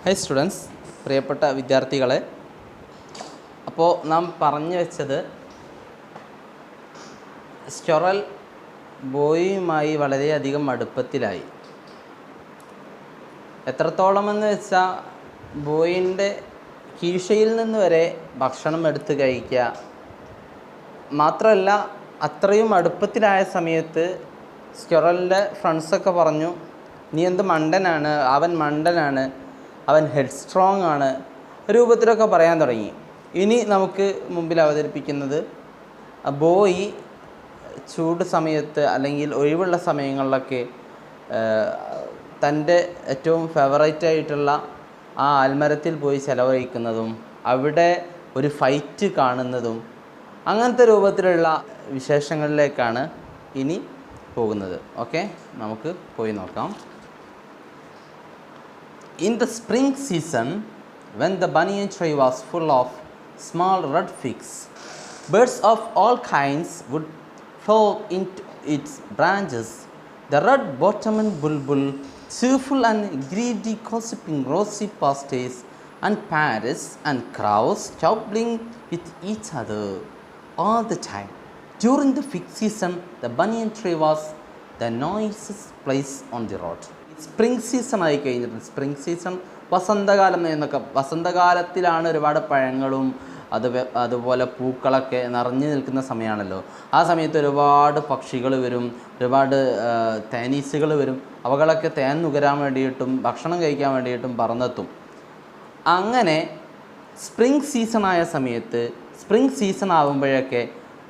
High students, പ്രിയപ്പെട്ട വിദ്യാർത്ഥികളെ, അപ്പോൾ നാം പറഞ്ഞു വെച്ചത് സ്റ്റൊറൽ ബോയിയുമായി വളരെയധികം അടുപ്പത്തിലായി. എത്രത്തോളമെന്ന് വെച്ചാൽ ബോയിൻ്റെ കീശയിൽ നിന്ന് വരെ ഭക്ഷണം എടുത്ത് കഴിക്കുക. മാത്രമല്ല, അത്രയും അടുപ്പത്തിലായ സമയത്ത് സ്റ്റൊറലിൻ്റെ ഫ്രണ്ട്സൊക്കെ പറഞ്ഞു, നീ എന്ത് മണ്ടനാണ്, അവൻ ഹെഡ് സ്ട്രോങ് ആണ് രൂപത്തിലൊക്കെ പറയാൻ തുടങ്ങി. ഇനി നമുക്ക് മുമ്പിൽ അവതരിപ്പിക്കുന്നത് ബോയി ചൂട് സമയത്ത് അല്ലെങ്കിൽ ഒഴിവുള്ള സമയങ്ങളിലൊക്കെ തൻ്റെ ഏറ്റവും ഫേവറേറ്റായിട്ടുള്ള ആ ആൽമരത്തിൽ പോയി ചിലവഴിക്കുന്നതും അവിടെ ഒരു ഫൈറ്റ് കാണുന്നതും അങ്ങനത്തെ രൂപത്തിലുള്ള വിശേഷങ്ങളിലേക്കാണ് ഇനി പോകുന്നത്. ഓക്കെ, നമുക്ക് പോയി നോക്കാം. In the spring season, when the banyan tree was full of small red figs, birds of all kinds would flock into its branches. The red-bottomed bulbul, cheerful and greedy, gossiping rosy pastures, and parrots and crows chopping with each other all the time. During the fig season, the banyan tree was the noisiest place on the road. Spring season ആയി കഴിഞ്ഞിട്ട്, spring season വസന്തകാലം എന്നൊക്കെ, വസന്തകാലത്തിലാണ് ഒരുപാട് പഴങ്ങളും അതുപോലെ പൂക്കളൊക്കെ നിറഞ്ഞു നിൽക്കുന്ന സമയമാണല്ലോ. ആ സമയത്ത് ഒരുപാട് പക്ഷികൾ വരും, ഒരുപാട് തേനീച്ചകൾ വരും. അവകളൊക്കെ തേൻ നുകരാൻ വേണ്ടിയിട്ടും ഭക്ഷണം കഴിക്കാൻ വേണ്ടിയിട്ടും പറന്നെത്തും. അങ്ങനെ സ്പ്രിംഗ് സീസണായ സമയത്ത്, സ്പ്രിംഗ് സീസൺ ആകുമ്പോഴൊക്കെ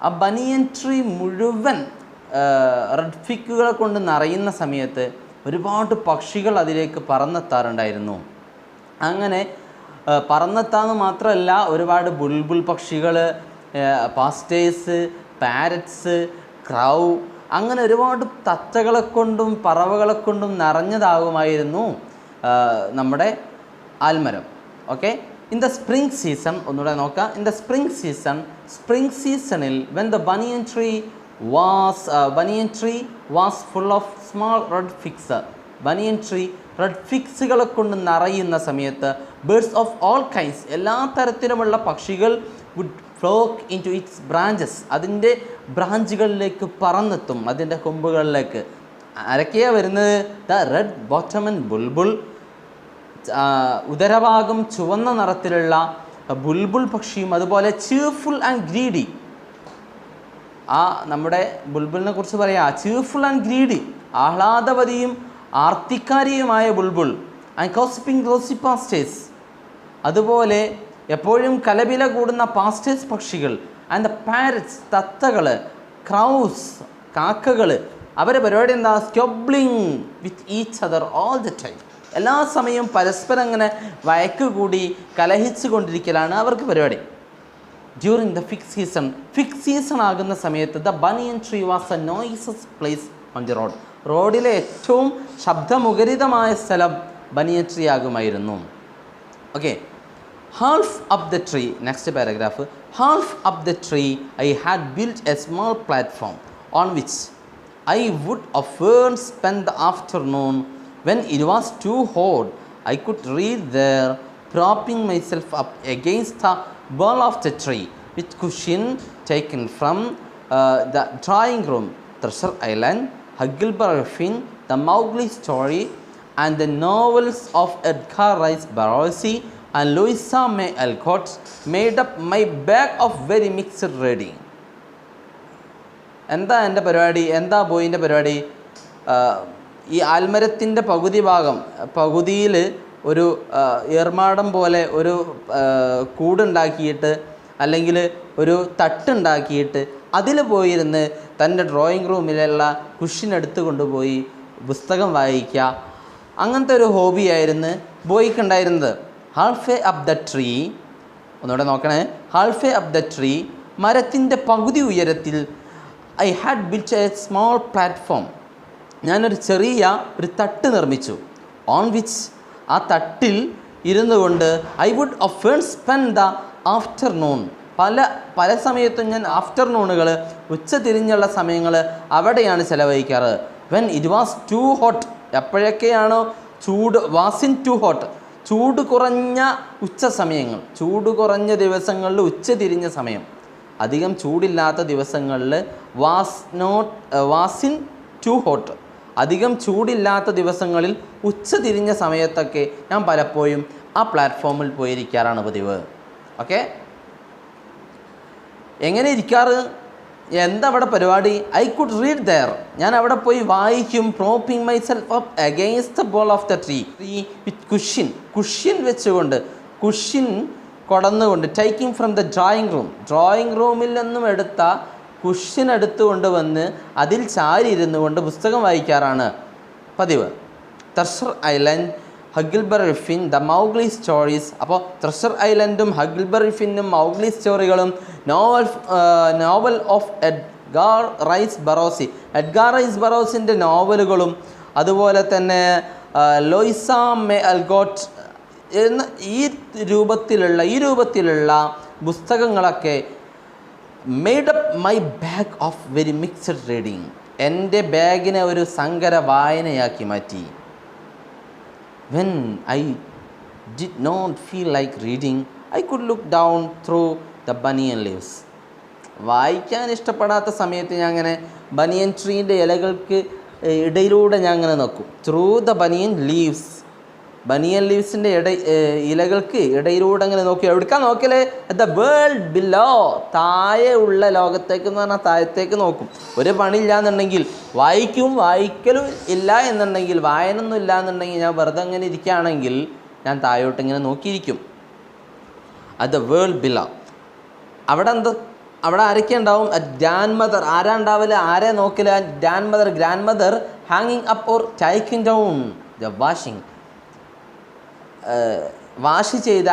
ആ ബനിയൻ ട്രീ മുഴുവൻ റെഡ് ഫിക്കുകളെ കൊണ്ട് നിറയുന്ന സമയത്ത് ഒരുപാട് പക്ഷികൾ അതിലേക്ക് പറന്നെത്താറുണ്ടായിരുന്നു. അങ്ങനെ പറന്നെത്താന്ന് മാത്രമല്ല, ഒരുപാട് ബുൾബുൾ പക്ഷികൾ, പാസ്റ്റേഴ്സ്, പാരറ്റ്സ്, ക്രൗ, അങ്ങനെ ഒരുപാട് തത്തകളെ കൊണ്ടും പറവകളെ കൊണ്ടും നിറഞ്ഞതാകുമായിരുന്നു നമ്മുടെ ആൽമരം. Okay, in the spring season, ഒന്നുകൂടെ നോക്കാം. ഇൻ ദ സ്പ്രിംഗ് സീസണിൽ when the banyan tree was full of small red figs. Banyan tree red ഫിക്സുകളെ കൊണ്ട് നിറയുന്ന സമയത്ത് ബേർഡ്സ് ഓഫ് ഓൾ കൈൻഡ്സ്, എല്ലാ തരത്തിലുമുള്ള പക്ഷികൾ would flock in to its branches, അതിൻ്റെ ബ്രാഞ്ചുകളിലേക്ക് പറന്നെത്തും, അതിൻ്റെ കൊമ്പുകളിലേക്ക്. ആരൊക്കെയാണ് വരുന്നത്? ദ റെഡ് ബോട്ടമഡ് ബുൾബുൾ, ഉദരഭാഗം ചുവന്ന നിറത്തിലുള്ള ബുൾബുൾ പക്ഷിയും, അതുപോലെ ചീർഫുൾ ആൻഡ് ഗ്രീഡി, ആ നമ്മുടെ ബുൾബുളിനെ കുറിച്ച് പറയാം, ചീർഫുൾ ആൻഡ് ഗ്രീഡി, ആഹ്ലാദവതിയും ആർത്തിക്കാരിയുമായ ബുൾബുൾ. ആൻഡ് ഗോസിപ്പിംഗ് റോസി പാസ്റ്റേഴ്സ്, അതുപോലെ എപ്പോഴും കലപില കൂടുന്ന പാസ്റ്റേഴ്സ് പക്ഷികൾ. ആൻഡ് ദ പാരറ്റ്സ്, തത്തകൾ, ക്രൗസ്, കാക്കകൾ, അവരുടെ പരിപാടി എന്താ? Squabbling with each other all the time. എല്ലാ സമയവും പരസ്പരം അങ്ങനെ വഴക്ക് കൂടി കലഹിച്ചു കൊണ്ടിരിക്കലാണ് അവർക്ക് പരിപാടി. ഡ്യൂറിങ് ദ ഫിഗ് സീസൺ ആകുന്ന സമയത്ത് the banyan tree was a noisy place on the road. റോഡിലെ ഏറ്റവും ശബ്ദമുഖരിതമായ സ്ഥലം ബനിയൻ ട്രീ ആകുമായിരുന്നു. Okay, half up the tree, next paragraph. Half up the tree I had built a small platform on which I would often spend the afternoon. When it was too hot, I could read there, propping myself up against the wall of the tree, with cushion taken from the drawing room, Treasure Island, Huckleberry Finn, The Mowgli Story, and the novels of Edgar Rice Burroughs and Louisa May Alcott made up my bag of very mixed reading. എന്താ എൻ്റെ പരിപാടി? എന്താ ബോയിൻ്റെ പരിപാടി? ഈ ആൽമരത്തിൻ്റെ പകുതിയിൽ ഒരു ഏർമാടം പോലെ ഒരു കൂടുണ്ടാക്കിയിട്ട്, അല്ലെങ്കിൽ ഒരു തട്ടുണ്ടാക്കിയിട്ട് അതിൽ പോയിരുന്ന് തൻ്റെ ഡ്രോയിങ് റൂമിലുള്ള കുഷ്യനെടുത്ത് കൊണ്ടുപോയി പുസ്തകം വായിക്കുക. അങ്ങനത്തെ ഒരു ഹോബിയായിരുന്നു ബോയ്ക്ക് ഉണ്ടായിരുന്നത്. Half way up the tree, ഒന്നുകൂടെ നോക്കണേ. Half way up the tree, മരത്തിൻ്റെ പകുതി ഉയരത്തിൽ, I had built a small platform, ഞാനൊരു ചെറിയ ഒരു തട്ട് നിർമ്മിച്ചു. ഓൺ വിച്ച്, ആ തട്ടിൽ ഇരുന്നു കൊണ്ട്, I would often spend the afternoon, പല സമയത്തും ഞാൻ ആഫ്റ്റർനൂണുകൾ, ഉച്ചതിരിഞ്ഞുള്ള സമയങ്ങൾ അവിടെയാണ് ചിലവഴിക്കാറ്. When it was too hot, എപ്പോഴൊക്കെയാണോ ചൂട്, വാസ് ഇൻ ടു ഹോട്ട്, ചൂട് കുറഞ്ഞ ഉച്ച സമയങ്ങൾ, ചൂട് കുറഞ്ഞ ദിവസങ്ങളിൽ ഉച്ച തിരിഞ്ഞ സമയം, അധികം ചൂടില്ലാത്ത ദിവസങ്ങളിൽ വാസിൻ ടു ഹോട്ട്, അധികം ചൂടില്ലാത്ത ദിവസങ്ങളിൽ ഉച്ച തിരിഞ്ഞ സമയത്തൊക്കെ ഞാൻ പലപ്പോഴും ആ പ്ലാറ്റ്ഫോമിൽ പോയിരിക്കാറാണ് പതിവ്. ഓക്കെ, എങ്ങനെ ഇരിക്കാറ്, എന്താ അവിടെ പരിപാടി? ഐ കുഡ് റീഡ് ദെയർ, ഞാൻ അവിടെ പോയി വായിക്കും. Propping myself up against the bole of the tree with cushion വെച്ചുകൊണ്ട്, കുഷ്യൻ കൊടന്നുകൊണ്ട്, ടേക്കിംഗ് ഫ്രം ദ ഡ്രോയിങ് റൂമിൽ നിന്നും എടുത്ത കുഷ്യൻ എടുത്തുകൊണ്ട് വന്ന് അതിൽ ചാരി ഇരുന്നു കൊണ്ട് പുസ്തകം വായിക്കാറാണ് പതിവ്. Treasure Island, Huckleberry Finn, the Mowgli stories. അപ്പോൾ ട്രഷർ ഐലൻഡും ഹഗിൾബറി ഫിന്നും മൗഗ്ലി സ്റ്റോറികളും, നോവൽ ഓഫ് എഡ്ഗാർ റൈസ് ബറോസിൻ്റെ നോവലുകളും, അതുപോലെ തന്നെ ലോയിസ മെ അൽഗോട്ട് എന്ന ഈ രൂപത്തിലുള്ള പുസ്തകങ്ങളൊക്കെ made up my bag of very mixed reading, എൻ്റെ ബാഗിനെ ഒരു സങ്കര വായനയാക്കി മാറ്റി. When I did not feel like reading, I could look down through the banyan leaves. വായിക്കാൻ ഇഷ്ടപ്പെടാത്ത സമയത്ത് ഞാൻ അങ്ങനെ ബനിയൻ ട്രീൻ്റെ ഇലകൾക്ക് ഇടയിലൂടെ ഞാൻ അങ്ങനെ നോക്കും. ത്രൂ ദ ബനിയൻ ലീവ്സിൻ്റെ ഇലകൾക്ക് ഇടയിലൂടെ അങ്ങനെ നോക്കി. എവിടേക്കാണ് നോക്കല്? ദ വേൾഡ് ബിലോ, താഴെ ഉള്ള ലോകത്തേക്ക് എന്ന് പറഞ്ഞാൽ താഴത്തേക്ക് നോക്കും. ഒരു പണിയില്ല എന്നുണ്ടെങ്കിൽ വായിക്കലും ഇല്ല എന്നുണ്ടെങ്കിൽ, വായനൊന്നും ഇല്ല എന്നുണ്ടെങ്കിൽ, ഞാൻ വെറുതെ അങ്ങനെ ഇരിക്കുകയാണെങ്കിൽ ഞാൻ താഴോട്ട് ഇങ്ങനെ നോക്കിയിരിക്കും. അത് ദ വേൾഡ് ബിലോ. അവിടെ ആരൊക്കെ ഉണ്ടാവും? Grand mother. ആരാ ഉണ്ടാവില്ല? ആരെ നോക്കില്ല? ഗ്രാൻഡ് മദർ ഹാങ്ങിങ് up or taking down the washing. Wash ചെയ്ത്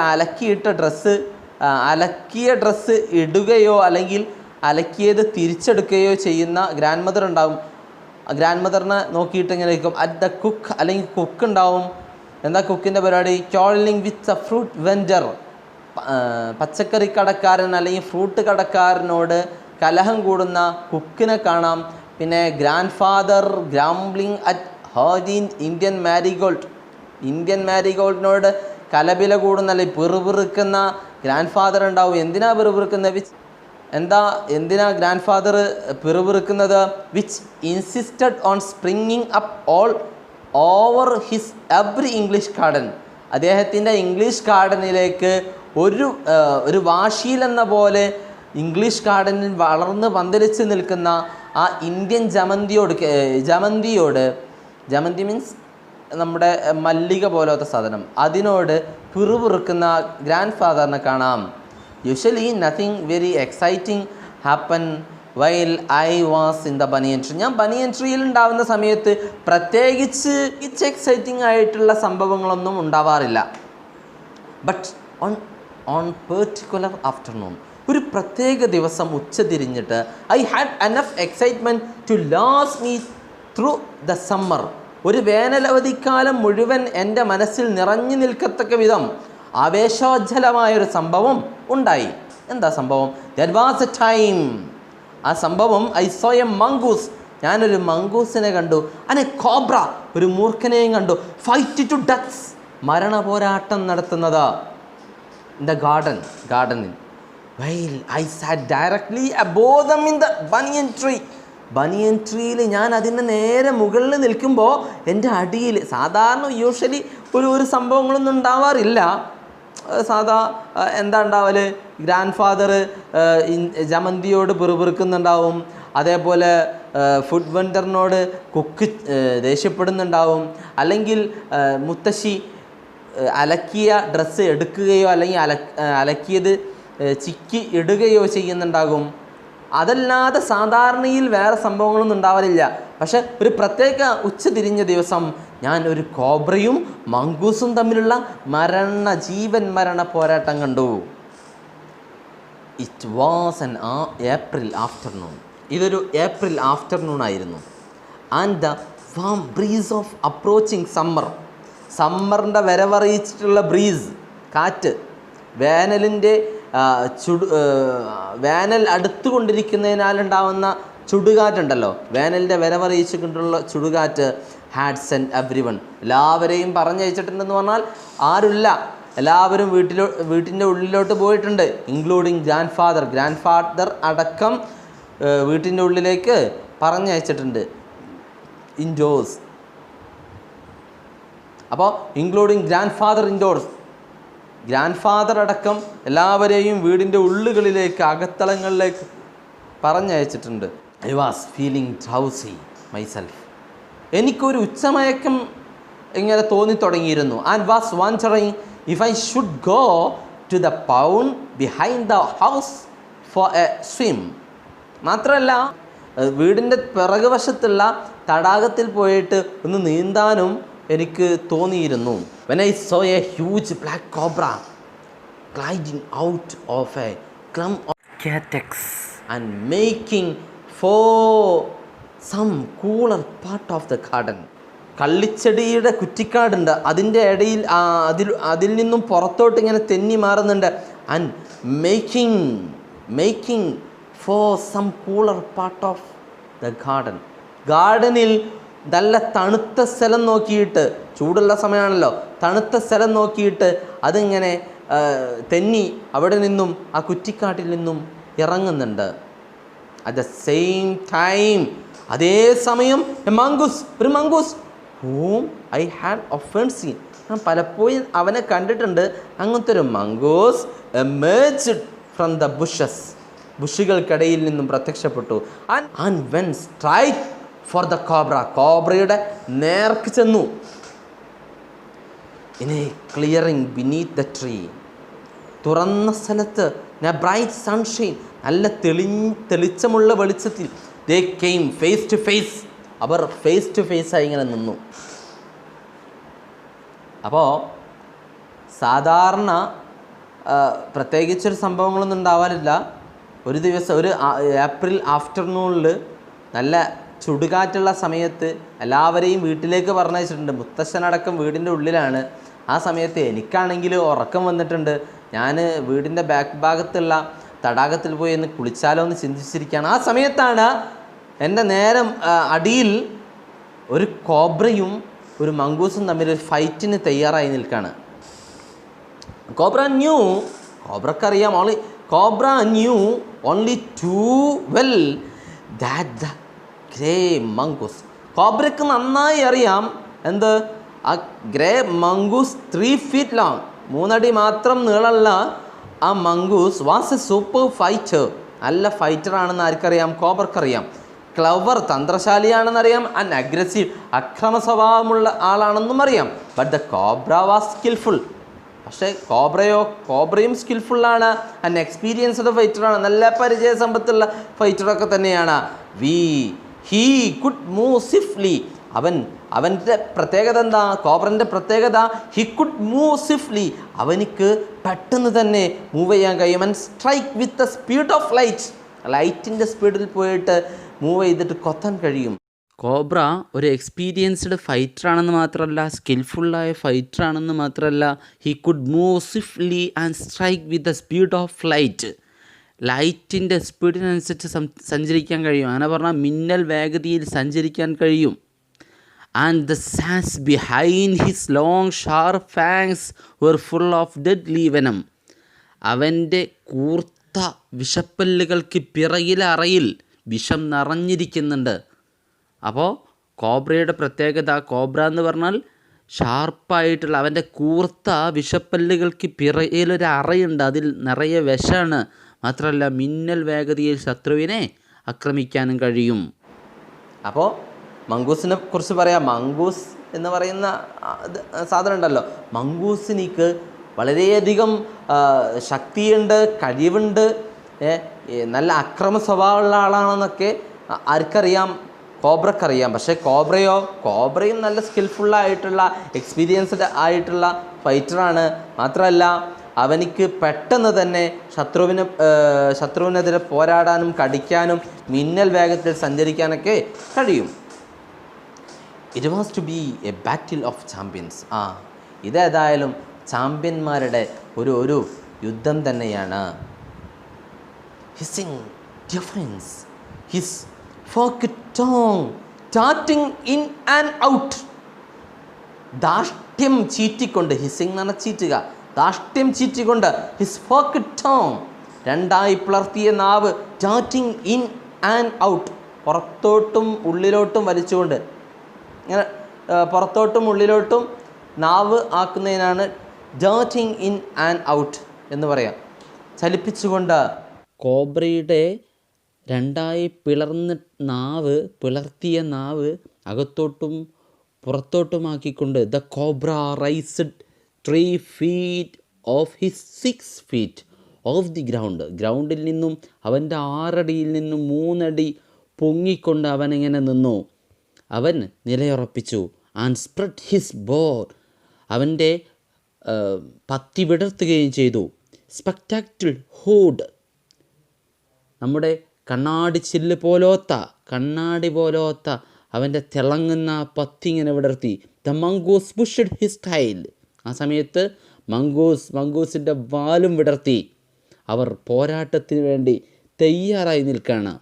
അലക്കിയ ഡ്രസ്സ് ഇടുകയോ അല്ലെങ്കിൽ അലക്കിയത് തിരിച്ചെടുക്കുകയോ ചെയ്യുന്ന ഗ്രാൻഡ് മദർ ഉണ്ടാവും. ഗ്രാൻഡ് മദറിനെ നോക്കിയിട്ട് ഇങ്ങനെ ഇരിക്കും. അറ്റ് ദ കുക്ക്, അല്ലെങ്കിൽ കുക്ക് ഉണ്ടാവും. എന്താ കുക്കിൻ്റെ പരിപാടി? ക്വാർലിംഗ് വിത്ത് എ ഫ്രൂട്ട് വെൻഡർ, പച്ചക്കറി കടക്കാരൻ അല്ലെങ്കിൽ ഫ്രൂട്ട് കടക്കാരനോട് കലഹം കൂടുന്ന കുക്കിനെ കാണാം. പിന്നെ ഗ്രാൻഡ് ഫാദർ ഗ്രാംബ്ലിംഗ് അറ്റ് ഹേർഡിൻ ഇന്ത്യൻ മാരിഗോൾഡിനോട് കലപില കൂടുന്ന അല്ലെങ്കിൽ പിറുപിറുക്കുന്ന ഗ്രാൻഡ് ഫാദർ ഉണ്ടാവും. എന്തിനാ പിറുപിറുക്കുന്നത്? എന്തിനാ ഗ്രാൻഡ് ഫാദർ പിറുപിറുക്കുന്നത്? Which insisted on springing up all over his every English garden. അദ്ദേഹത്തിൻ്റെ ഇംഗ്ലീഷ് ഗാർഡനിലേക്ക് ഒരു വാശിയിലെന്ന പോലെ ഇംഗ്ലീഷ് ഗാർഡനിൽ വളർന്ന് പന്തലിച്ച് നിൽക്കുന്ന ആ ഇന്ത്യൻ ജമന്തി മീൻസ് നമ്മുടെ മല്ലിക പോലത്തെ സാധനം, അതിനോട് പിറുപിറുക്കുന്ന ഗ്രാൻഡ് ഫാദറിനെ കാണാം. Usually nothing very exciting happen while I was in the banyan tree. ഞാൻ ബനിയൻ ട്രീയിൽ ഉണ്ടാവുന്ന സമയത്ത് പ്രത്യേകിച്ച് എക്സൈറ്റിംഗ് ആയിട്ടുള്ള സംഭവങ്ങളൊന്നും ഉണ്ടാവാറില്ല. ബട്ട് ഓൺ പെർട്ടിക്കുലർ ആഫ്റ്റർനൂൺ, ഒരു പ്രത്യേക ദിവസം ഉച്ച തിരിഞ്ഞിട്ട്, I had enough excitement to last me through the summer. ഒരു വേനലവധിക്കാലം മുഴുവൻ എൻ്റെ മനസ്സിൽ നിറഞ്ഞു നിൽക്കത്തക്ക വിധം ആവേശോജ്ജലമായൊരു സംഭവം ഉണ്ടായി. എന്താ സംഭവം? There was A time. ആ സംഭവം, ഐ സോ എ മംഗൂസ്, ഞാനൊരു മംഗൂസിനെ കണ്ടു. അനെ കോബ്ര, ഒരു മൂർഖനെയും കണ്ടു. ഫൈറ്റ് ടു ഡെത്ത്, മരണ പോരാട്ടം നടത്തുന്നത് ഇൻ ദ ഗാർഡനിൽ. While I SAT directly above them in the banyan ട്രീയിൽ ഞാൻ അതിൻ്റെ നേരെ മുകളിൽ നിൽക്കുമ്പോൾ എൻ്റെ അടിയിൽ സാധാരണ യൂഷ്വലി ഒരു സംഭവങ്ങളൊന്നും ഉണ്ടാവാറില്ല. സാധാ എന്താ ഉണ്ടാവൽ? Grand father ജമന്തിയോട് പിറുപിറുക്കുന്നുണ്ടാവും. അതേപോലെ ഫുഡ് വെണ്ടറിനോട് കുക്ക് ദേഷ്യപ്പെടുന്നുണ്ടാവും. അല്ലെങ്കിൽ മുത്തശ്ശി അലക്കിയ ഡ്രസ്സ് എടുക്കുകയോ അല്ലെങ്കിൽ അലക്കിയത് ചിക്കി ഇടുകയോ ചെയ്യുന്നുണ്ടാകും. അതല്ലാതെ സാധാരണയിൽ വേറെ സംഭവങ്ങളൊന്നും ഉണ്ടാവാറില്ല. പക്ഷെ ഒരു പ്രത്യേക ഉച്ച തിരിഞ്ഞ ദിവസം ഞാൻ ഒരു കോബ്രയും മംഗൂസും തമ്മിലുള്ള ജീവൻ മരണ പോരാട്ടം കണ്ടു. It was an April afternoon. ഇതൊരു ഏപ്രിൽ ആഫ്റ്റർനൂൺ ആയിരുന്നു. And the warm breeze of approaching സമ്മറിൻ്റെ വരവറിയിച്ചിട്ടുള്ള ബ്രീസ്, കാറ്റ്, വേനൽ അടുത്തുകൊണ്ടിരിക്കുന്നതിനാലുണ്ടാവുന്ന ചുടുകാറ്റുണ്ടല്ലോ, വേനലിൻ്റെ വരവറിയിച്ചുകൊണ്ടുള്ള ചുടുകാറ്റ് ഹാഡ് സെൻറ്റ് എവ്രി വൺ, എല്ലാവരെയും പറഞ്ഞയച്ചിട്ടുണ്ടെന്ന് പറഞ്ഞാൽ ആരുമില്ല, എല്ലാവരും വീട്ടിൻ്റെ ഉള്ളിലോട്ട് പോയിട്ടുണ്ട്. ഇൻക്ലൂഡിങ് ഗ്രാൻഡ് ഫാദർ അടക്കം വീട്ടിൻ്റെ ഉള്ളിലേക്ക് പറഞ്ഞയച്ചിട്ടുണ്ട്. ഇൻഡോഴ്സ്. അപ്പോൾ ഇൻക്ലൂഡിങ് ഇൻഡോഴ്സ്, ഗ്രാൻഡ് ഫാദർ അടക്കം എല്ലാവരെയും വീടിൻ്റെ ഉള്ളുകളിലേക്ക്, അകത്തളങ്ങളിലേക്ക് പറഞ്ഞയച്ചിട്ടുണ്ട്. I was feeling drowsy myself, എനിക്കൊരു ഉച്ചമയക്കം ഇങ്ങനെ തോന്നി തുടങ്ങിയിരുന്നു. And was wondering if I should go to the pond behind the house for a swim. മാത്രമല്ല വീടിൻ്റെ പിറകുവശത്തുള്ള തടാകത്തിൽ പോയിട്ട് ഒന്ന് നീന്താനും എനിക്ക് തോന്നിയിരുന്നു. When I saw a huge black cobra gliding out of a clump of catex and making for some cooler part of the garden. കള്ളിച്ചെടിയുടെ കുറ്റിക്കാടുണ്ട്, അതിൻ്റെ ഇടയിൽ അതിൽ നിന്നും പുറത്തോട്ട് ഇങ്ങനെ തെന്നി മാറുന്നുണ്ട്. And making for some cooler part of the garden. ഗാർഡനിൽ നല്ല തണുത്ത സ്ഥലം നോക്കിയിട്ട്, ചൂടുള്ള സമയമാണല്ലോ, തണുത്ത സ്ഥലം നോക്കിയിട്ട് അതിങ്ങനെ തെന്നി അവിടെ നിന്നും ആ കുറ്റിക്കാട്ടിൽ നിന്നും ഇറങ്ങുന്നുണ്ട്. അറ്റ് ദ സെയിം ടൈം, അതേ സമയം ഒരു mongoose whom I had often seen, ഞാൻ പലപ്പോഴും അവനെ കണ്ടിട്ടുണ്ട്. അങ്ങനത്തെ ഒരു mongoose emerged from the bushes, ബുഷുകൾക്കിടയിൽ നിന്നും പ്രത്യക്ഷപ്പെട്ടു. and went straight for the cobra, കോബ്രയുടെ നേർക്ക് ചെന്നു. in a clearing beneath the tree, തുറന്ന സ്ഥലത്ത്, ബ്രൈറ്റ് സൺഷൈൻ, നല്ല തെളിച്ചമുള്ള വെളിച്ചത്തിൽ, they came face to face, അവർ ഫേസ് ടു ഫേസായി ഇങ്ങനെ നിന്നു. അപ്പോൾ സാധാരണ പ്രത്യേകിച്ചൊരു സംഭവങ്ങളൊന്നും ഉണ്ടാവാറില്ല. ഒരു ദിവസം ഒരു ഏപ്രിൽ ആഫ്റ്റർനൂണിൽ നല്ല ചുടുകാറ്റുള്ള സമയത്ത് എല്ലാവരെയും വീട്ടിലേക്ക് പറഞ്ഞയച്ചിട്ടുണ്ട്. മുത്തശ്ശനടക്കം വീടിൻ്റെ ഉള്ളിലാണ്. ആ സമയത്ത് എനിക്കാണെങ്കിൽ ഉറക്കം വന്നിട്ടുണ്ട്. ഞാൻ വീടിൻ്റെ ബാക്ക് ഭാഗത്തുള്ള തടാകത്തിൽ പോയി ഒന്ന് കുളിച്ചാലോ എന്ന് ചിന്തിച്ചിരിക്കുകയാണ്. ആ സമയത്താണ് എൻ്റെ നേരം അടിയിൽ ഒരു കോബ്രയും ഒരു മംഗൂസും തമ്മിൽ ഒരു ഫൈറ്റിന് തയ്യാറായി നിൽക്കുകയാണ്. Cobra knew only too well that the grey mongoose, കോബ്രയ്ക്ക് നന്നായി അറിയാം എന്ത്, ആ ഗ്രേ മംഗൂസ് 3 feet ലോങ്, 3 അടി മാത്രം നീളമുള്ള ആ mongoose was a super fighter, നല്ല ഫൈറ്ററാണെന്ന് ആർക്കറിയാം, കോബ്രക്കറിയാം. ക്ലവർ, തന്ത്രശാലിയാണെന്നറിയാം. ആൻഡ് അഗ്രസീവ്, അക്രമ സ്വഭാവമുള്ള ആളാണെന്നും അറിയാം. But the cobra was skilful, പക്ഷേ കോബ്രയും സ്കിൽഫുള്ളാണ്. ആൻഡ് എക്സ്പീരിയൻസ്ഡ് ഫൈറ്ററാണ്, നല്ല പരിചയസമ്പത്തുള്ള ഫൈറ്ററൊക്കെ തന്നെയാണ്. ഹീ കുഡ് മൂവ് സ്വിഫ്റ്റ്ലി, അവൻ്റെ പ്രത്യേകത എന്താ, കോബ്രൻ്റെ പ്രത്യേകത, ഹി കുഡ് മൂവ് സ്വിഫ്റ്റ്ലി, അവനിക്ക് പെട്ടെന്ന് തന്നെ മൂവ് ചെയ്യാൻ കഴിയും. And strike with the speed of ലൈറ്റിൻ്റെ സ്പീഡിൽ പോയിട്ട് മൂവ് ചെയ്തിട്ട് കൊത്താൻ കഴിയും. കോബ്ര ഒരു എക്സ്പീരിയൻസ്ഡ് ഫൈറ്ററാണെന്ന് മാത്രമല്ല, സ്കിൽഫുള്ളായ ഫൈറ്ററാണെന്ന് മാത്രമല്ല, he could move swiftly and strike with the speed of ലൈറ്റിൻ്റെ സ്പീഡിനനുസരിച്ച് സഞ്ചരിക്കാൻ കഴിയും. അങ്ങനെ പറഞ്ഞാൽ മിന്നൽ വേഗതയിൽ സഞ്ചരിക്കാൻ കഴിയും. And the sacs behind his long sharp fangs were full of deadly venom, അവൻ്റെ കൂർത്ത വിഷപ്പല്ലുകൾക്ക് പിറകിലെ അറയിൽ വിഷം നിറഞ്ഞിരിക്കുന്നുണ്ട്. അപ്പോൾ കോബ്രയുടെ പ്രത്യേകത, കോബ്ര എന്ന് പറഞ്ഞാൽ ഷാർപ്പായിട്ടുള്ള അവൻ്റെ കൂർത്ത വിഷപ്പല്ലുകൾക്ക് പിറകിലൊരു അറയുണ്ട്, അതിൽ നിറയെ വിഷമാണ്. മാത്രമല്ല മിന്നൽ വേഗതയിൽ ശത്രുവിനെ ആക്രമിക്കാനും കഴിയും. അപ്പോൾ മംഗൂസിനെ കുറിച്ച് പറയാം. മംഗൂസ് എന്ന് പറയുന്ന സാധനം ഉണ്ടല്ലോ, മംഗൂസിനിക്ക് വളരെയധികം ശക്തിയുണ്ട്, കഴിവുണ്ട്, നല്ല അക്രമ സ്വഭാവമുള്ള ആളാണെന്നൊക്കെ ആർക്കറിയാം, കോബ്രക്കറിയാം. പക്ഷേ കോബ്രയും നല്ല സ്കിൽഫുള്ളായിട്ടുള്ള എക്സ്പീരിയൻസ്ഡ് ആയിട്ടുള്ള ഫൈറ്ററാണ്. മാത്രമല്ല അവനിക്ക് പെട്ടെന്ന് തന്നെ ശത്രുവിനെതിരെ പോരാടാനും കടിക്കാനും മിന്നൽ വേഗത്തിൽ സഞ്ചരിക്കാനൊക്കെ കഴിയും. It was to be a battle of champions. ഇതേതായാലും ചാമ്പ്യന്മാരുടെ ഒരു യുദ്ധം തന്നെയാണ്. Hissing defiance, his forked tongue, darting in and out. ധാഷ്ട്യം ചീറ്റിക്കൊണ്ട്, ഹിസ്സിങ് എന്ന് പറഞ്ഞാൽ ചീറ്റുക, ധാഷ്ട്യം ചീറ്റിക്കൊണ്ട്, ഹിസ് ഫോർക്ക്ഡ് ടോങ്, രണ്ടായി പിളർത്തിയ നാവ്, darting in and out, പുറത്തോട്ടും ഉള്ളിലോട്ടും വലിച്ചുകൊണ്ട്, ഇങ്ങനെ പുറത്തോട്ടും ഉള്ളിലോട്ടും നാവ് ആക്കുന്നതിനാണ് darting in and out എന്ന് പറയാം, ചലിപ്പിച്ചുകൊണ്ട്. കോബ്രയുടെ രണ്ടായി പിളർത്തിയ നാവ് അകത്തോട്ടും പുറത്തോട്ടുമാക്കിക്കൊണ്ട്, the cobra raised 3 feet of his 6 feet of the ഗ്രൗണ്ടിൽ നിന്നും, അവൻ്റെ 6 അടിയിൽ നിന്നും 3 അടി പൊങ്ങിക്കൊണ്ട് അവനിങ്ങനെ നിന്നു, അവൻ നിലയുറപ്പിച്ചു. ആൻഡ് സ്പ്രെഡ് ഹിസ് ബോർ, അവൻ്റെ പത്തി വിടർത്തുകയും ചെയ്തു. സ്പെക്ടാക്കിൾ ഹൂഡ്, നമ്മുടെ കണ്ണാടി ചില്ല് കണ്ണാടി പോലോത്ത അവൻ്റെ തിളങ്ങുന്ന പത്തി ഇങ്ങനെ വിടർത്തി. The mongoose pushed his tail, ആ സമയത്ത് മംഗൂസിൻ്റെ വാലും വിടർത്തി. അവർ പോരാട്ടത്തിന് വേണ്ടി തയ്യാറായി നിൽക്കുകയാണ്.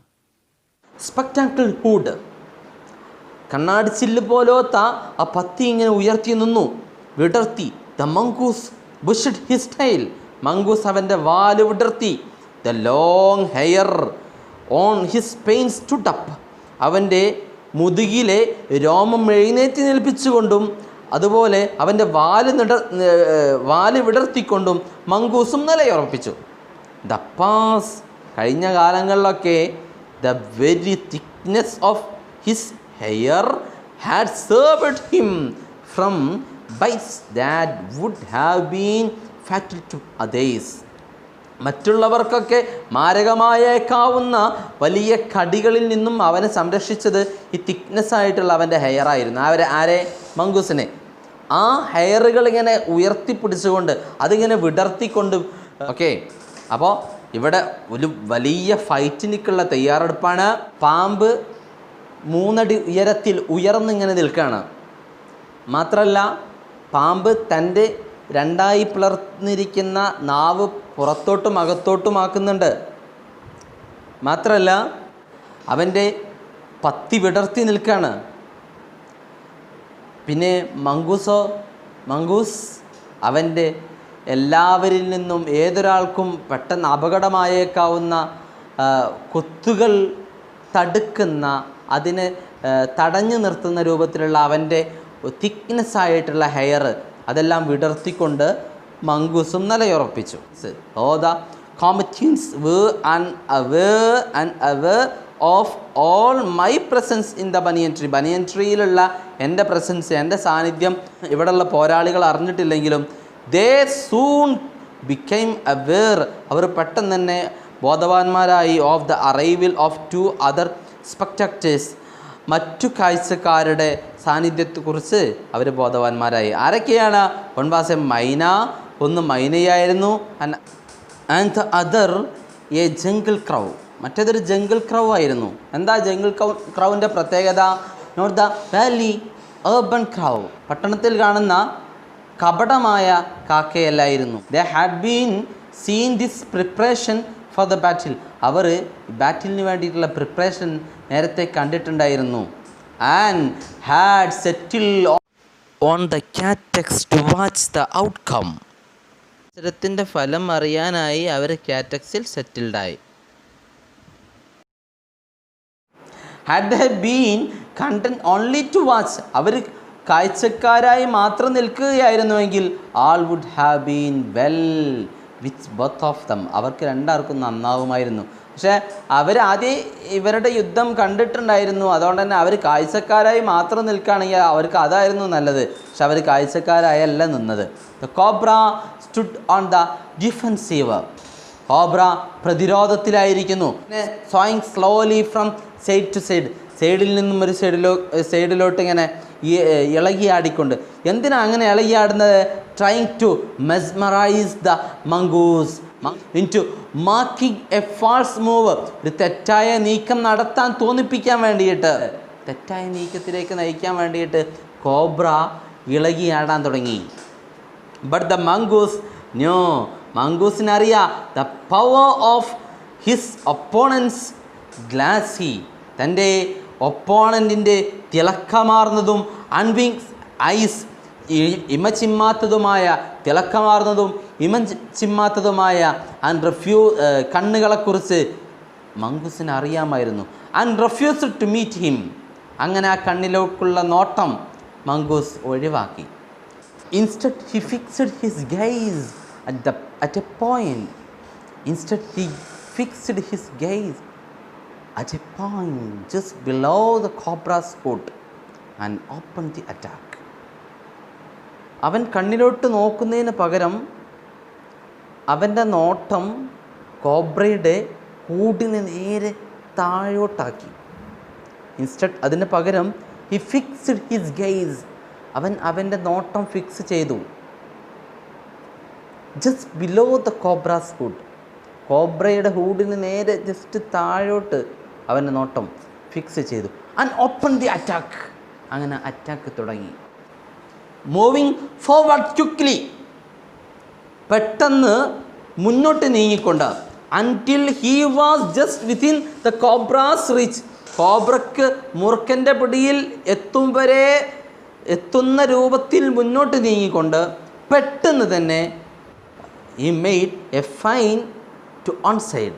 സ്പെക്ടാക്കിൾ ഹൂഡ്, കണ്ണാടി ചില്ല് പോലോത്ത ആ പത്തി ഇങ്ങനെ ഉയർത്തി നിന്നു, വിടർത്തി. The mongoose pushed his tail, mongoose അവൻ്റെ വാല് വിടർത്തി. The long hair on his pain stood up, അവൻ്റെ മുതുകിലെ രോമം എഴുന്നേറ്റ് നിൽപ്പിച്ചുകൊണ്ടും അതുപോലെ അവൻ്റെ വാല് വിടർത്തിക്കൊണ്ടും മംഗൂസും നിലയുറപ്പിച്ചു. ദ പാസ്, കഴിഞ്ഞ കാലങ്ങളിലൊക്കെ the very thickness of his hair had served him from bites that would have been fatal to others, മറ്റുള്ളവർക്കൊക്കെ മാരകമായേക്കാവുന്ന വലിയ കടികളിൽ നിന്നും അവനെ സംരക്ഷിച്ചത് ഈ തിക്നെസ് ആയിട്ടുള്ള അവൻ്റെ ഹെയർ ആയിരുന്നു. ആരെ? മംഗൂസിനെ. ആ ഹെയറുകൾ ഇങ്ങനെ ഉയർത്തിപ്പിടിച്ചുകൊണ്ട് അതിങ്ങനെ വിടർത്തിക്കൊണ്ട്. ഓക്കെ, അപ്പോൾ ഇവിടെ ഒരു വലിയ ഫൈറ്റിലേക്കുള്ള തയ്യാറെടുപ്പാണ്. പാമ്പ് 3 അടി ഉയരത്തിൽ ഉയർന്നിങ്ങനെ നിൽക്കുകയാണ്. മാത്രമല്ല പാമ്പ് തൻ്റെ രണ്ടായി പിളർന്നിരിക്കുന്ന നാവ് പുറത്തോട്ടും അകത്തോട്ടുമാക്കുന്നുണ്ട്. മാത്രമല്ല അവൻ്റെ പത്തി വിടർത്തി നിൽക്കുകയാണ്. പിന്നെ മംഗൂസ് അവൻ്റെ എല്ലാവരിൽ നിന്നും ഏതൊരാൾക്കും പെട്ടെന്ന് അപകടമായേക്കാവുന്ന കൊത്തുകൾ തടുക്കുന്ന, അതിനെ തടഞ്ഞു നിർത്തുന്ന രൂപത്തിലുള്ള അവൻ്റെ തിക്നെസ്സായിട്ടുള്ള ഹെയർ അതെല്ലാം വിടർത്തിക്കൊണ്ട് മംഗൂസും നിലയുറപ്പിച്ചു. The combatants were unaware of all my presence in the banyan tree. ബനിയൻ ട്രീയിലുള്ള എൻ്റെ പ്രസൻസ്, എൻ്റെ സാന്നിധ്യം ഇവിടെയുള്ള പോരാളികൾ അറിഞ്ഞിട്ടില്ലെങ്കിലും they soon became aware, അവർ പെട്ടെന്ന് തന്നെ ബോധവാന്മാരായി, of the arrival of 2 other spectators, മറ്റു കാഴ്ചക്കാരുടെ സാന്നിധ്യത്തെക്കുറിച്ച് അവർ ബോധവാന്മാരായി. ആരൊക്കെയാണ്? വൺ വാസ് എ മൈന, ഒന്ന് മൈനയായിരുന്നു. And the other a jungle crow, മറ്റേതൊരു ജംഗിൾ ക്രൗ ആയിരുന്നു. എന്താ ജംഗിൾ ക്രൗവിൻ്റെ പ്രത്യേകത? Not the valley urban crow, പട്ടണത്തിൽ കാണുന്ന കപടമായ കാക്കയല്ലായിരുന്നു. They had been seen this preparation for the battle, അവർ ബാറ്റിലിന് വേണ്ടിയിട്ടുള്ള പ്രിപ്പറേഷൻ നേരത്തെ കണ്ടിട്ടുണ്ടായിരുന്നു. And had settle on the cactus to watch the outcome, മത്സരത്തിൻ്റെ ഫലം അറിയാനായി അവർ കാറ്റക്സിൽ സെറ്റിൽഡായി. Had they been content only to watch, അവർ കാഴ്ചക്കാരായി മാത്രം നിൽക്കുകയായിരുന്നുവെങ്കിൽ ആൾ would have been well with both of them, അവർക്ക് രണ്ടാർക്കും നന്നാവുമായിരുന്നു. പക്ഷേ അവരാദ്യം ഇവരുടെ യുദ്ധം കണ്ടിട്ടുണ്ടായിരുന്നു. അതുകൊണ്ട് തന്നെ അവർ കാഴ്ചക്കാരായി മാത്രം നിൽക്കുകയാണെങ്കിൽ അവർക്ക് അതായിരുന്നു നല്ലത്. പക്ഷെ അവർ കാഴ്ചക്കാരായല്ല നിന്നത്. The cobra stood on the defensive, cobra പ്രതിരോധത്തിലായിരിക്കുന്നു. Swaying slowly from side to side, സൈഡിൽ നിന്നും ഒരു സൈഡിലോട്ട് ഇങ്ങനെ ഇളകിയാടിക്കൊണ്ട്. എന്തിനാ അങ്ങനെ ഇളകിയാടുന്നത്? Trying to mesmerise the mongoose into marking a false move, ഒരു തെറ്റായ നീക്കം നടത്താൻ തോന്നിപ്പിക്കാൻ വേണ്ടിയിട്ട്, തെറ്റായ നീക്കത്തിലേക്ക് നയിക്കാൻ വേണ്ടിയിട്ട് കോബ്ര ഇളകിയാടാൻ തുടങ്ങി. ബട്ട് ദ മംഗൂസ് നോ, മംഗൂസിനറിയാം the power of his opponent's glassy, തൻ്റെ ഒപ്പോണൻറ്റിൻ്റെ തിളക്കമാർന്നതും അൺവിങ്സ് ഐസ് തിളക്കമാർന്നതും ചിമ്മാത്തതുമായ കണ്ണുകളെക്കുറിച്ച് മംഗൂസിന് അറിയാമായിരുന്നു. And refused to meet him. അങ്ങനെ ആ കണ്ണിലേക്കുള്ള നോട്ടം മംഗൂസ് ഒഴിവാക്കി. Instead he fixed his gaze at a point. Instead he fixed his gaze at a point just below the cobra's hood and opened the attack. അവൻ കണ്ണിലോട്ട് നോക്കുന്നതിന് പകരം അവൻ്റെ നോട്ടം കോബ്രയുടെ ഹൂഡിന് നേരെ താഴോട്ടാക്കി. ഇൻസ്റ്റഡ് അതിന് പകരം ഹി ഫിക്സ്ഡ് ഹിസ് ഗെയ്സ്, അവൻ്റെ നോട്ടം ഫിക്സ് ചെയ്തു just below the cobra's hood, കോബ്രയുടെ ഹൂഡിന് നേരെ ജസ്റ്റ് താഴോട്ട് അവൻ്റെ നോട്ടം ഫിക്സ് ചെയ്തു. And open the attack. അങ്ങനെ അറ്റാക്ക് തുടങ്ങി. മൂവിങ് ഫോർവേഡ് ക്വിക്ക്ലി, പെട്ടെന്ന് മുന്നോട്ട് നീങ്ങിക്കൊണ്ട് until he was just within the cobra's reach, കോബ്രക്ക് മൂർഖൻ്റെ പിടിയിൽ എത്തുന്ന രൂപത്തിൽ മുന്നോട്ട് നീങ്ങിക്കൊണ്ട് പെട്ടെന്ന് തന്നെ he made a feint to one side.